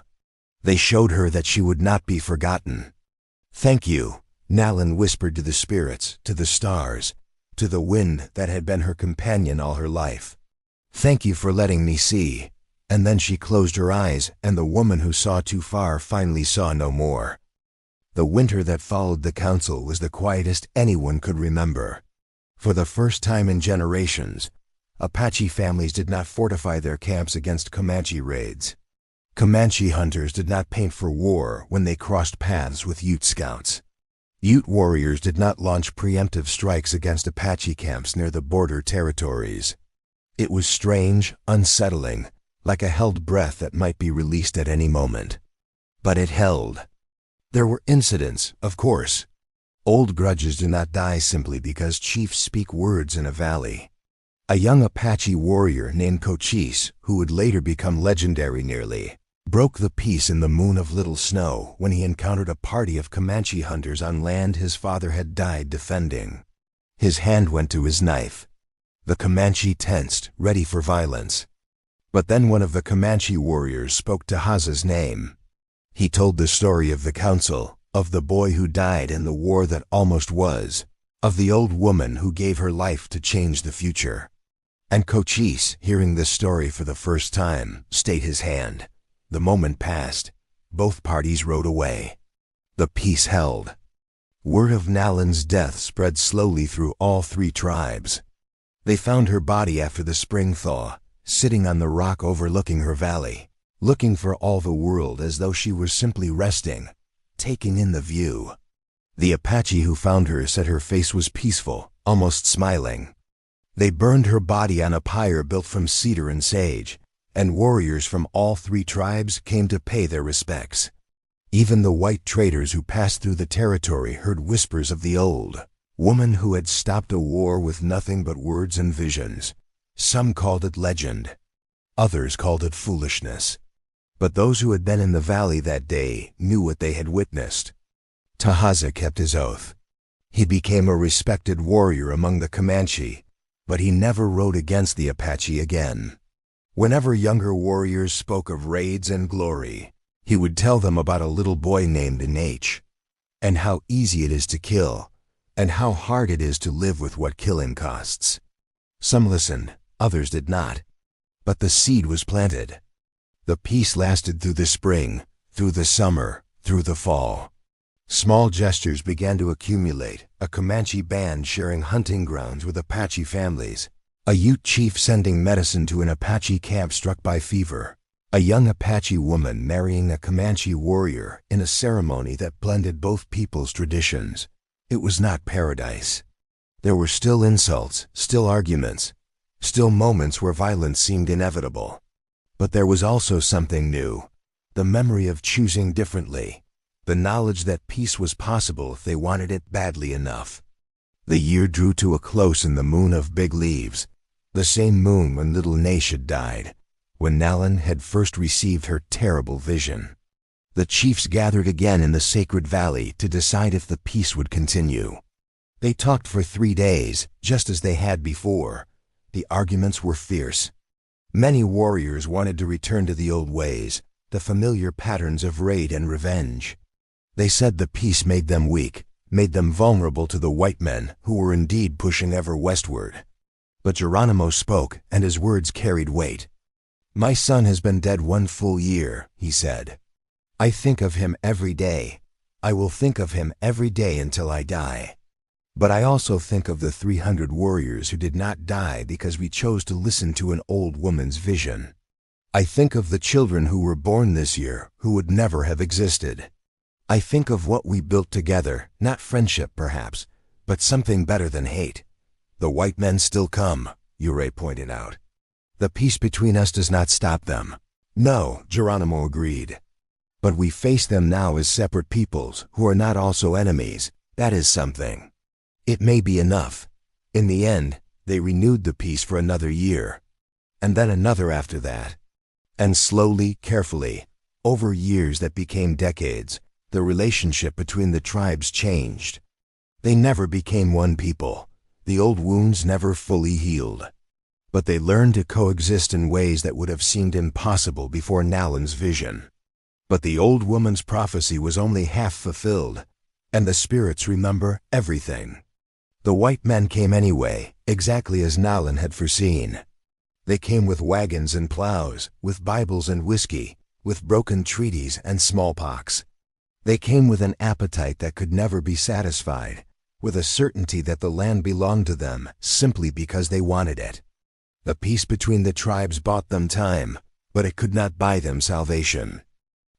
They showed her that she would not be forgotten. "Thank you," Nalin whispered to the spirits, to the stars, to the wind that had been her companion all her life. "Thank you for letting me see." And then she closed her eyes, and the woman who saw too far finally saw no more. The winter that followed the council was the quietest anyone could remember. For the first time in generations, Apache families did not fortify their camps against Comanche raids. Comanche hunters did not paint for war when they crossed paths with Ute scouts. Ute warriors did not launch preemptive strikes against Apache camps near the border territories. It was strange, unsettling, like a held breath that might be released at any moment. But it held. There were incidents, of course. Old grudges do not die simply because chiefs speak words in a valley. A young Apache warrior named Cochise, who would later become legendary nearly, broke the peace in the moon of little snow when he encountered a party of Comanche hunters on land his father had died defending. His hand went to his knife. The Comanche tensed, ready for violence. But then one of the Comanche warriors spoke Tahaza's name. He told the story of the council, of the boy who died in the war that almost was, of the old woman who gave her life to change the future. And Cochise, hearing this story for the first time, stayed his hand. The moment passed. Both parties rode away. The peace held. Word of Nalin's death spread slowly through all three tribes. They found her body after the spring thaw, sitting on the rock overlooking her valley, looking for all the world as though she was simply resting, taking in the view. The Apache who found her said her face was peaceful, almost smiling. They burned her body on a pyre built from cedar and sage, and warriors from all three tribes came to pay their respects. Even the white traders who passed through the territory heard whispers of the old woman who had stopped a war with nothing but words and visions. Some called it legend. Others called it foolishness. But those who had been in the valley that day knew what they had witnessed. Tahaza kept his oath. He became a respected warrior among the Comanche, but he never rode against the Apache again. Whenever younger warriors spoke of raids and glory, he would tell them about a little boy named Inach, and how easy it is to kill, and how hard it is to live with what killing costs. Some listened, others did not. But the seed was planted. The peace lasted through the spring, through the summer, through the fall. Small gestures began to accumulate, a Comanche band sharing hunting grounds with Apache families, a Ute chief sending medicine to an Apache camp struck by fever, a young Apache woman marrying a Comanche warrior in a ceremony that blended both peoples' traditions. It was not paradise. There were still insults, still arguments, still moments where violence seemed inevitable. But there was also something new, the memory of choosing differently, the knowledge that peace was possible if they wanted it badly enough. The year drew to a close in the moon of big leaves, the same moon when little Nash had died, when Nalan had first received her terrible vision. The chiefs gathered again in the sacred valley to decide if the peace would continue. They talked for 3 days, just as they had before. The arguments were fierce. Many warriors wanted to return to the old ways, the familiar patterns of raid and revenge. They said the peace made them weak, made them vulnerable to the white men who were indeed pushing ever westward. But Geronimo spoke, and his words carried weight. "My son has been dead 1 full year," he said. "I think of him every day. I will think of him every day until I die. But I also think of the 300 warriors who did not die because we chose to listen to an old woman's vision. I think of the children who were born this year who would never have existed. I think of what we built together, not friendship perhaps, but something better than hate. The white men still come," Ure pointed out. "The peace between us does not stop them." "No," Geronimo agreed. "But we face them now as separate peoples who are not also enemies. That is something. It may be enough." In the end, they renewed the peace for another year, and then another after that. And slowly, carefully, over years that became decades, the relationship between the tribes changed. They never became one people. The old wounds never fully healed. But they learned to coexist in ways that would have seemed impossible before Nalan's vision. But the old woman's prophecy was only half fulfilled, and the spirits remember everything. The white men came anyway, exactly as Nalan had foreseen. They came with wagons and plows, with Bibles and whiskey, with broken treaties and smallpox. They came with an appetite that could never be satisfied, with a certainty that the land belonged to them simply because they wanted it. The peace between the tribes bought them time, but it could not buy them salvation.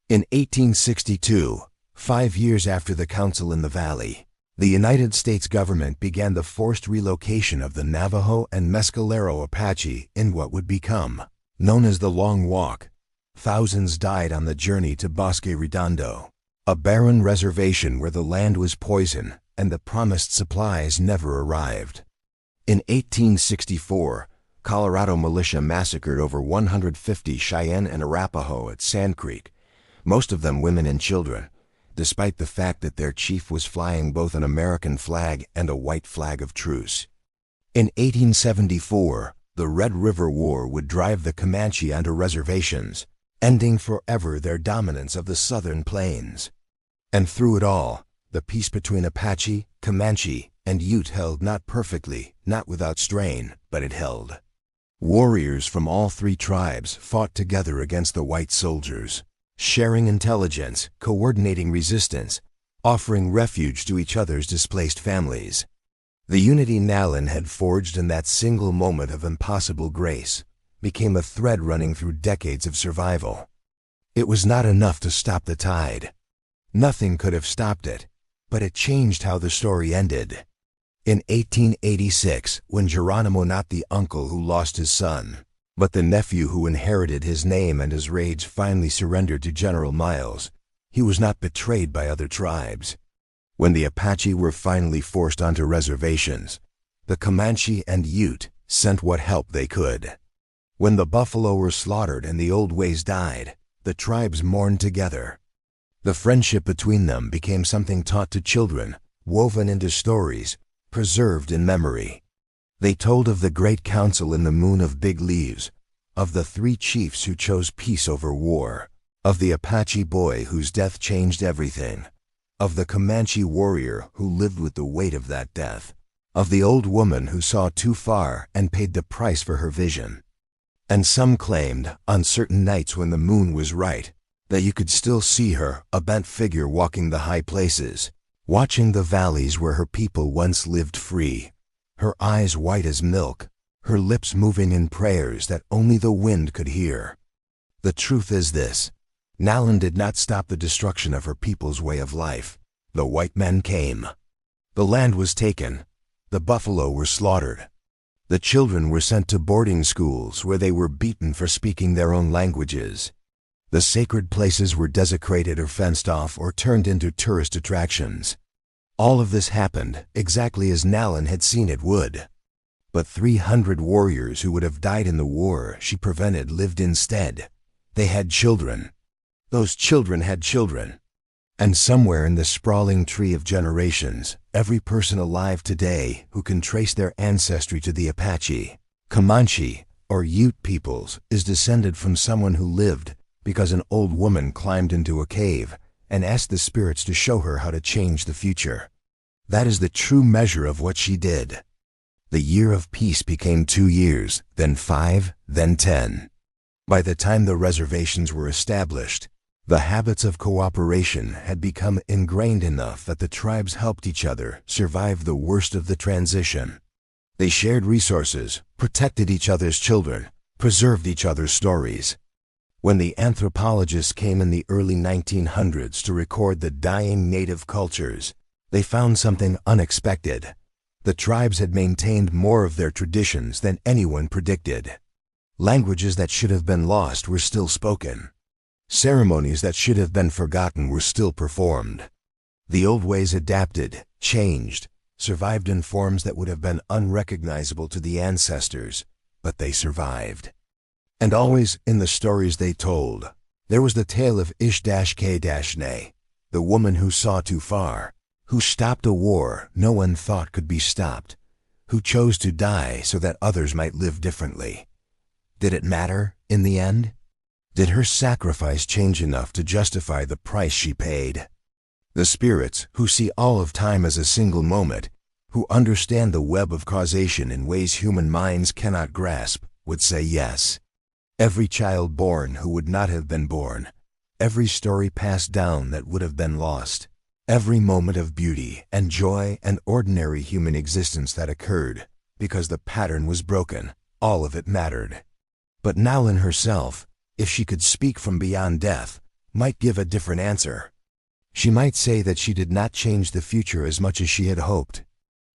In 1862, 5 years after the Council in the Valley, the United States government began the forced relocation of the Navajo and Mescalero Apache in what would become known as the Long Walk. Thousands died on the journey to Bosque Redondo, a barren reservation where the land was poison and the promised supplies never arrived. In 1864, Colorado militia massacred over 150 Cheyenne and Arapaho at Sand Creek, most of them women and children, despite the fact that their chief was flying both an American flag and a white flag of truce. In 1874, the Red River War would drive the Comanche onto reservations, ending forever their dominance of the southern plains. And through it all, the peace between Apache, Comanche, and Ute held not perfectly, not without strain, but it held. Warriors from all 3 tribes fought together against the white soldiers, sharing intelligence, coordinating resistance, offering refuge to each other's displaced families. The unity Nalan had forged in that single moment of impossible grace became a thread running through decades of survival. It was not enough to stop the tide. Nothing could have stopped it, but it changed how the story ended. In 1886, when Geronimo, not the uncle who lost his son, but the nephew who inherited his name and his rage, finally surrendered to General Miles, he was not betrayed by other tribes. When the Apache were finally forced onto reservations, the Comanche and Ute sent what help they could. When the buffalo were slaughtered and the old ways died, the tribes mourned together. The friendship between them became something taught to children, woven into stories, preserved in memory. They told of the great council in the moon of big leaves, of the 3 chiefs who chose peace over war, of the Apache boy whose death changed everything, of the Comanche warrior who lived with the weight of that death, of the old woman who saw too far and paid the price for her vision. And some claimed, on certain nights when the moon was right, that you could still see her, a bent figure walking the high places, watching the valleys where her people once lived free, her eyes white as milk, her lips moving in prayers that only the wind could hear. The truth is this: Nalan did not stop the destruction of her people's way of life. The white men came. The land was taken. The buffalo were slaughtered. The children were sent to boarding schools where they were beaten for speaking their own languages. The sacred places were desecrated or fenced off or turned into tourist attractions. All of this happened exactly as Nalan had seen it would. But 300 warriors who would have died in the war she prevented lived instead. They had children. Those children had children. And somewhere in the sprawling tree of generations, every person alive today who can trace their ancestry to the Apache, Comanche, or Ute peoples is descended from someone who lived because an old woman climbed into a cave and asked the spirits to show her how to change the future. That is the true measure of what she did. The year of peace became 2 years, then 5, then 10. By the time the reservations were established, the habits of cooperation had become ingrained enough that the tribes helped each other survive the worst of the transition. They shared resources, protected each other's children, preserved each other's stories. When the anthropologists came in the early 1900s to record the dying native cultures, they found something unexpected. The tribes had maintained more of their traditions than anyone predicted. Languages that should have been lost were still spoken. Ceremonies that should have been forgotten were still performed. The old ways adapted, changed, survived in forms that would have been unrecognizable to the ancestors, but they survived. And always in the stories they told, there was the tale of Ish-K-Nay, the woman who saw too far, who stopped a war no one thought could be stopped, who chose to die so that others might live differently. Did it matter in the end? Did her sacrifice change enough to justify the price she paid? The spirits, who see all of time as a single moment, who understand the web of causation in ways human minds cannot grasp, would say yes. Every child born who would not have been born, every story passed down that would have been lost, every moment of beauty and joy and ordinary human existence that occurred, because the pattern was broken, all of it mattered. But Nalin herself, if she could speak from beyond death, might give a different answer. She might say that she did not change the future as much as she had hoped.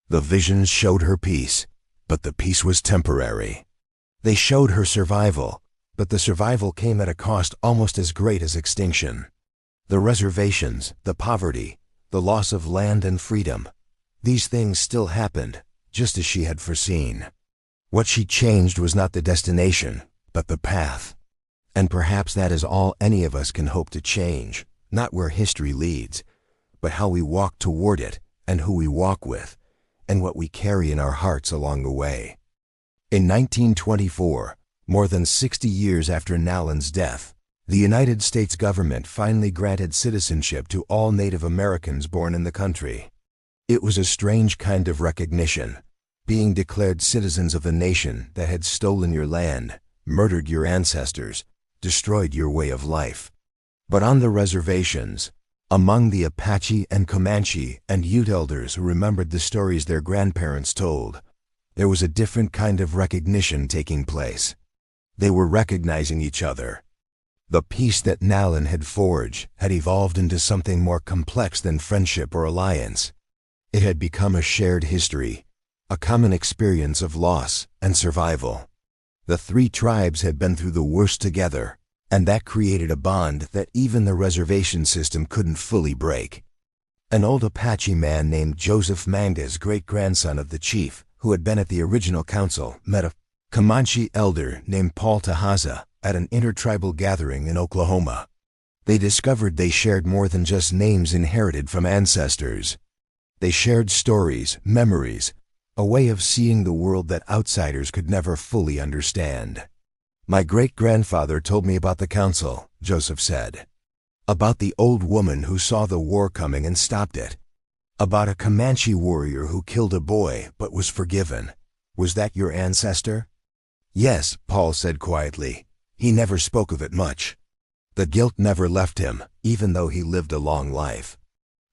The visions showed her peace, but the peace was temporary. They showed her survival, but the survival came at a cost almost as great as extinction. The reservations, the poverty, the loss of land and freedom, these things still happened, just as she had foreseen. What she changed was not the destination, but the path. And perhaps that is all any of us can hope to change, not where history leads, but how we walk toward it, and who we walk with, and what we carry in our hearts along the way. In 1924, more than 60 years after Nalin's death, the United States government finally granted citizenship to all Native Americans born in the country. It was a strange kind of recognition, being declared citizens of the nation that had stolen your land, murdered your ancestors, destroyed your way of life. But on the reservations, among the Apache and Comanche and Ute elders who remembered the stories their grandparents told, there was a different kind of recognition taking place. They were recognizing each other. The peace that Nalin had forged had evolved into something more complex than friendship or alliance. It had become a shared history, a common experience of loss and survival. The three tribes had been through the worst together, and that created a bond that even the reservation system couldn't fully break. An old Apache man named Joseph Manga's great-grandson of the chief, who had been at the original council, met a Comanche elder named Paul Tahaza at an intertribal gathering in Oklahoma. They discovered they shared more than just names inherited from ancestors. They shared stories, memories, a way of seeing the world that outsiders could never fully understand. My great-grandfather told me about the council, Joseph said. About the old woman who saw the war coming and stopped it. About a Comanche warrior who killed a boy but was forgiven. Was that your ancestor? Yes, Paul said quietly. He never spoke of it much. The guilt never left him, even though he lived a long life.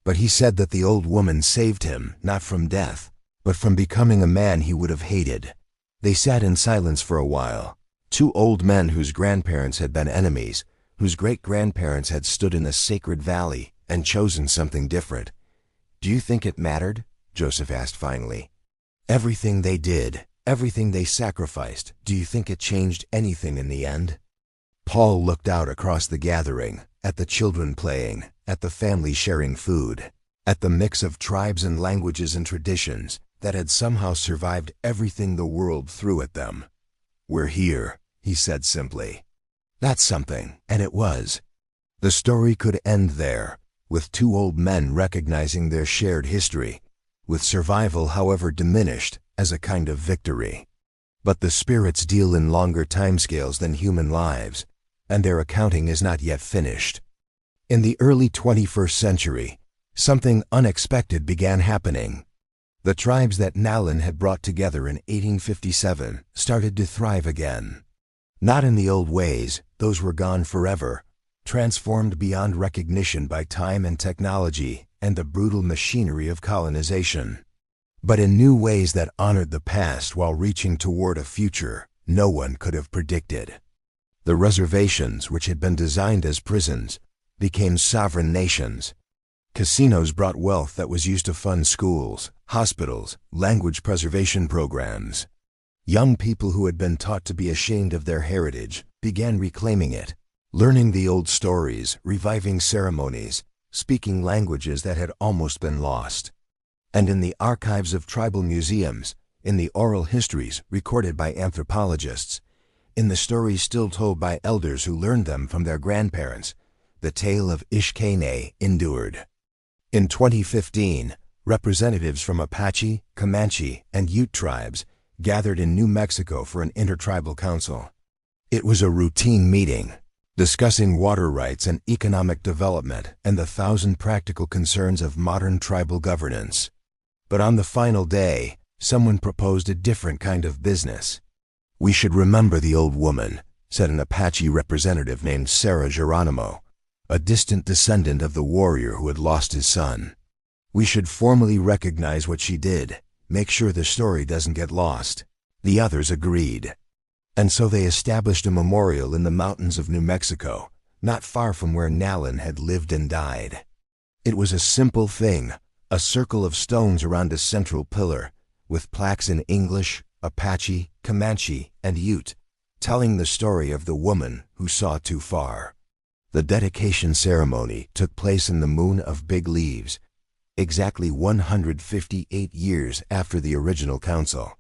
But he said that the old woman saved him, not from death, but from becoming a man he would have hated. They sat in silence for a while. Two old men whose grandparents had been enemies, whose great-grandparents had stood in a sacred valley and chosen something different. Do you think it mattered? Joseph asked finally. Everything they did, everything they sacrificed, do you think it changed anything in the end? Paul looked out across the gathering, at the children playing, at the family sharing food, at the mix of tribes and languages and traditions, that had somehow survived everything the world threw at them. "We're here," he said simply. That's something, and it was. The story could end there, with two old men recognizing their shared history, with survival, however diminished, as a kind of victory. But the spirits deal in longer timescales than human lives, and their accounting is not yet finished. In the early 21st century, something unexpected began happening. The tribes that Nalin had brought together in 1857 started to thrive again. Not in the old ways, those were gone forever, transformed beyond recognition by time and technology and the brutal machinery of colonization, but in new ways that honored the past while reaching toward a future no one could have predicted. The reservations, which had been designed as prisons, became sovereign nations. Casinos brought wealth that was used to fund schools, hospitals, language preservation programs. Young people who had been taught to be ashamed of their heritage began reclaiming it, learning the old stories, reviving ceremonies, speaking languages that had almost been lost. And in the archives of tribal museums, in the oral histories recorded by anthropologists, in the stories still told by elders who learned them from their grandparents, the tale of Ishkane endured. In 2015, representatives from Apache, Comanche, and Ute tribes gathered in New Mexico for an intertribal council. It was a routine meeting, discussing water rights and economic development and the thousand practical concerns of modern tribal governance. But on the final day, someone proposed a different kind of business. "We should remember the old woman," said an Apache representative named Sarah Geronimo, a distant descendant of the warrior who had lost his son. "We should formally recognize what she did, make sure the story doesn't get lost." The others agreed. And so they established a memorial in the mountains of New Mexico, not far from where Nalin had lived and died. It was a simple thing, a circle of stones around a central pillar, with plaques in English, Apache, Comanche, and Ute, telling the story of the woman who saw too far. The dedication ceremony took place in the moon of Big Leaves, exactly 158 years after the original council.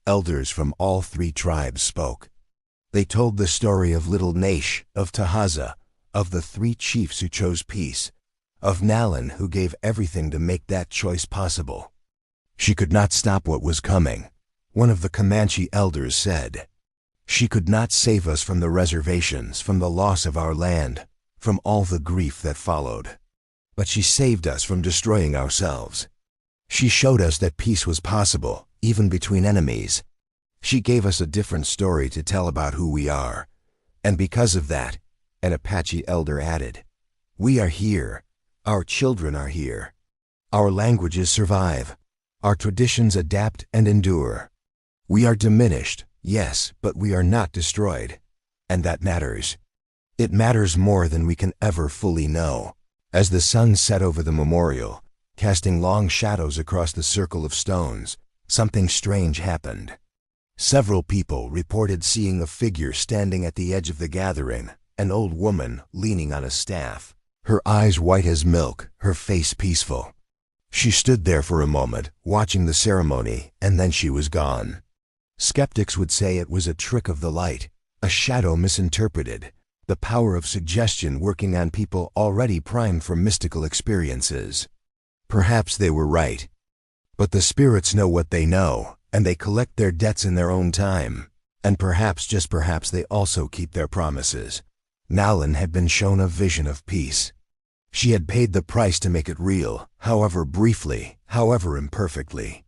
Elders from all three tribes spoke. They told the story of Little Naish, of Tahaza, of the three chiefs who chose peace, of Nalin who gave everything to make that choice possible. "She could not stop what was coming," one of the Comanche elders said. "She could not save us from the reservations, from the loss of our land, from all the grief that followed. But she saved us from destroying ourselves. She showed us that peace was possible, even between enemies. She gave us a different story to tell about who we are. And because of that," an Apache elder added, "we are here. Our children are here. Our languages survive. Our traditions adapt and endure. We are diminished, yes, but we are not destroyed. And that matters. It matters more than we can ever fully know." As the sun set over the memorial, casting long shadows across the circle of stones, something strange happened. Several people reported seeing a figure standing at the edge of the gathering, an old woman leaning on a staff, her eyes white as milk, her face peaceful. She stood there for a moment, watching the ceremony, and then she was gone. Skeptics would say it was a trick of the light, a shadow misinterpreted, the power of suggestion working on people already primed for mystical experiences. Perhaps they were right. But the spirits know what they know, and they collect their debts in their own time. And perhaps, just perhaps, they also keep their promises. Nalin had been shown a vision of peace. She had paid the price to make it real, however briefly, however imperfectly.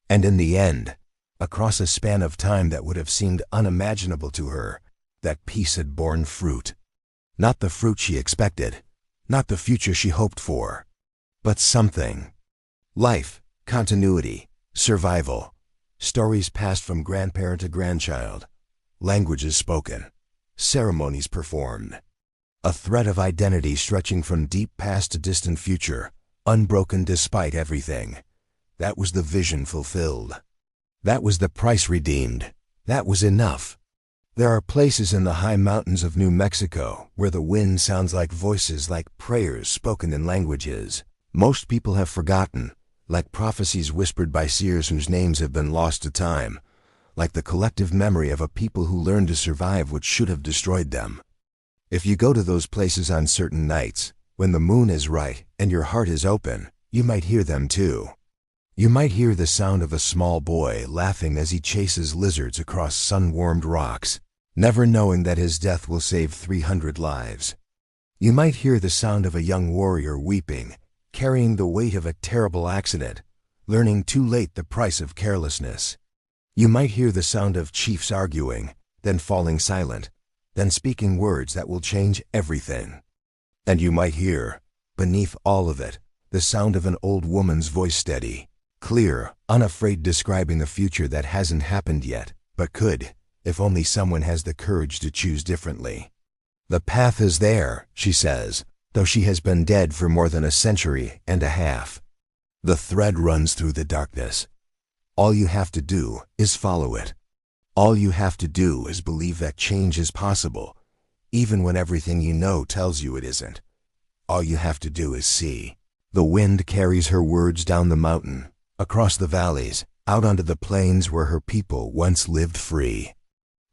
And in the end, across a span of time that would have seemed unimaginable to her, that peace had borne fruit. Not the fruit she expected, not the future she hoped for, but something. Life, continuity, survival, stories passed from grandparent to grandchild, languages spoken, ceremonies performed. A thread of identity stretching from deep past to distant future, unbroken despite everything. That was the vision fulfilled. That was the price redeemed. That was enough. There are places in the high mountains of New Mexico where the wind sounds like voices, like prayers spoken in languages most people have forgotten, like prophecies whispered by seers whose names have been lost to time, like the collective memory of a people who learned to survive what should have destroyed them. If you go to those places on certain nights, when the moon is right and your heart is open, you might hear them too. You might hear the sound of a small boy laughing as he chases lizards across sun-warmed rocks, never knowing that his death will save 300 lives. You might hear the sound of a young warrior weeping, carrying the weight of a terrible accident, learning too late the price of carelessness. You might hear the sound of chiefs arguing, then falling silent, then speaking words that will change everything. And you might hear, beneath all of it, the sound of an old woman's voice, steady, clear, unafraid, describing a future that hasn't happened yet, but could, if only someone has the courage to choose differently. The path is there, she says, though she has been dead for more than a century and a half. The thread runs through the darkness. All you have to do is follow it. All you have to do is believe that change is possible, even when everything you know tells you it isn't. All you have to do is see. The wind carries her words down the mountain, across the valleys, out onto the plains where her people once lived free.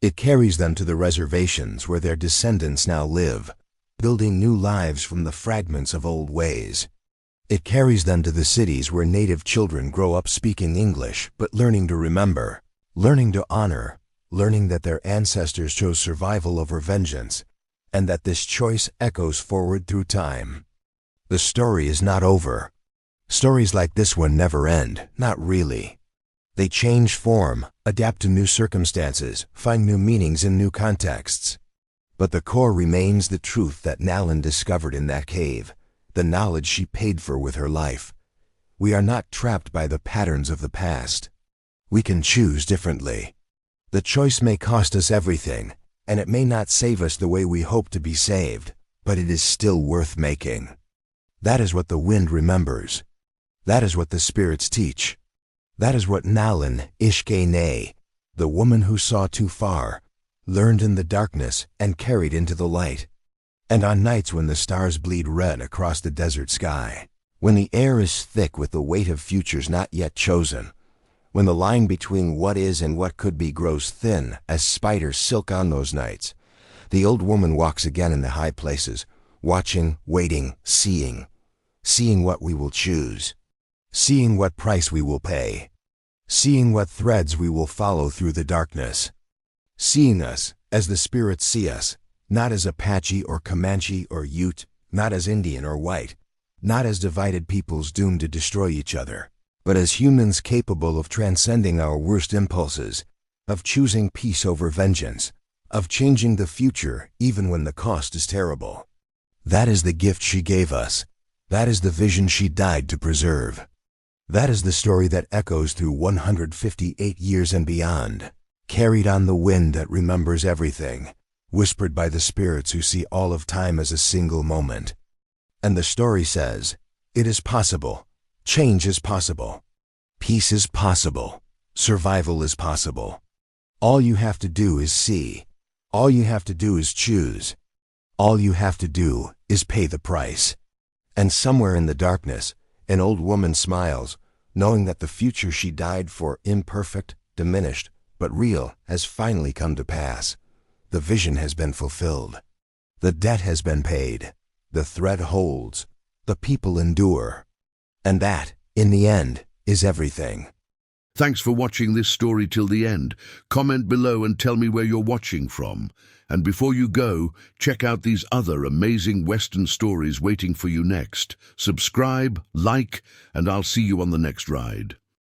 It carries them to the reservations where their descendants now live, building new lives from the fragments of old ways. It carries them to the cities where native children grow up speaking English but learning to remember, learning to honor, learning that their ancestors chose survival over vengeance, and that this choice echoes forward through time. The story is not over. Stories like this one never end, not really. They change form, adapt to new circumstances, find new meanings in new contexts. But the core remains the truth that Nalin discovered in that cave, the knowledge she paid for with her life. We are not trapped by the patterns of the past. We can choose differently. The choice may cost us everything, and it may not save us the way we hope to be saved, but it is still worth making. That is what the wind remembers. That is what the spirits teach. That is what Nalin Ishkene, the woman who saw too far, learned in the darkness and carried into the light. And on nights when the stars bleed red across the desert sky, when the air is thick with the weight of futures not yet chosen, when the line between what is and what could be grows thin as spider silk on those nights, the old woman walks again in the high places, watching, waiting, seeing what we will choose, seeing what price we will pay, seeing what threads we will follow through the darkness, seeing us as the spirits see us, not as Apache or Comanche or Ute, not as Indian or white, not as divided peoples doomed to destroy each other, but as humans capable of transcending our worst impulses, of choosing peace over vengeance, of changing the future even when the cost is terrible. That is the gift she gave us. That is the vision she died to preserve. That is the story that echoes through 158 years and beyond, carried on the wind that remembers everything, whispered by the spirits who see all of time as a single moment. And the story says, it is possible. Change is possible. Peace is possible. Survival is possible. All you have to do is see. All you have to do is choose. All you have to do is pay the price. And somewhere in the darkness, an old woman smiles, knowing that the future she died for, imperfect, diminished, but real, has finally come to pass. The vision has been fulfilled. The debt has been paid. The thread holds. The people endure. And that, in the end, is everything.
Thanks for watching this story till the end. Comment below and tell me where you're watching from. And before you go, check out these other amazing Western stories waiting for you next. Subscribe, like, and I'll see you on the next ride.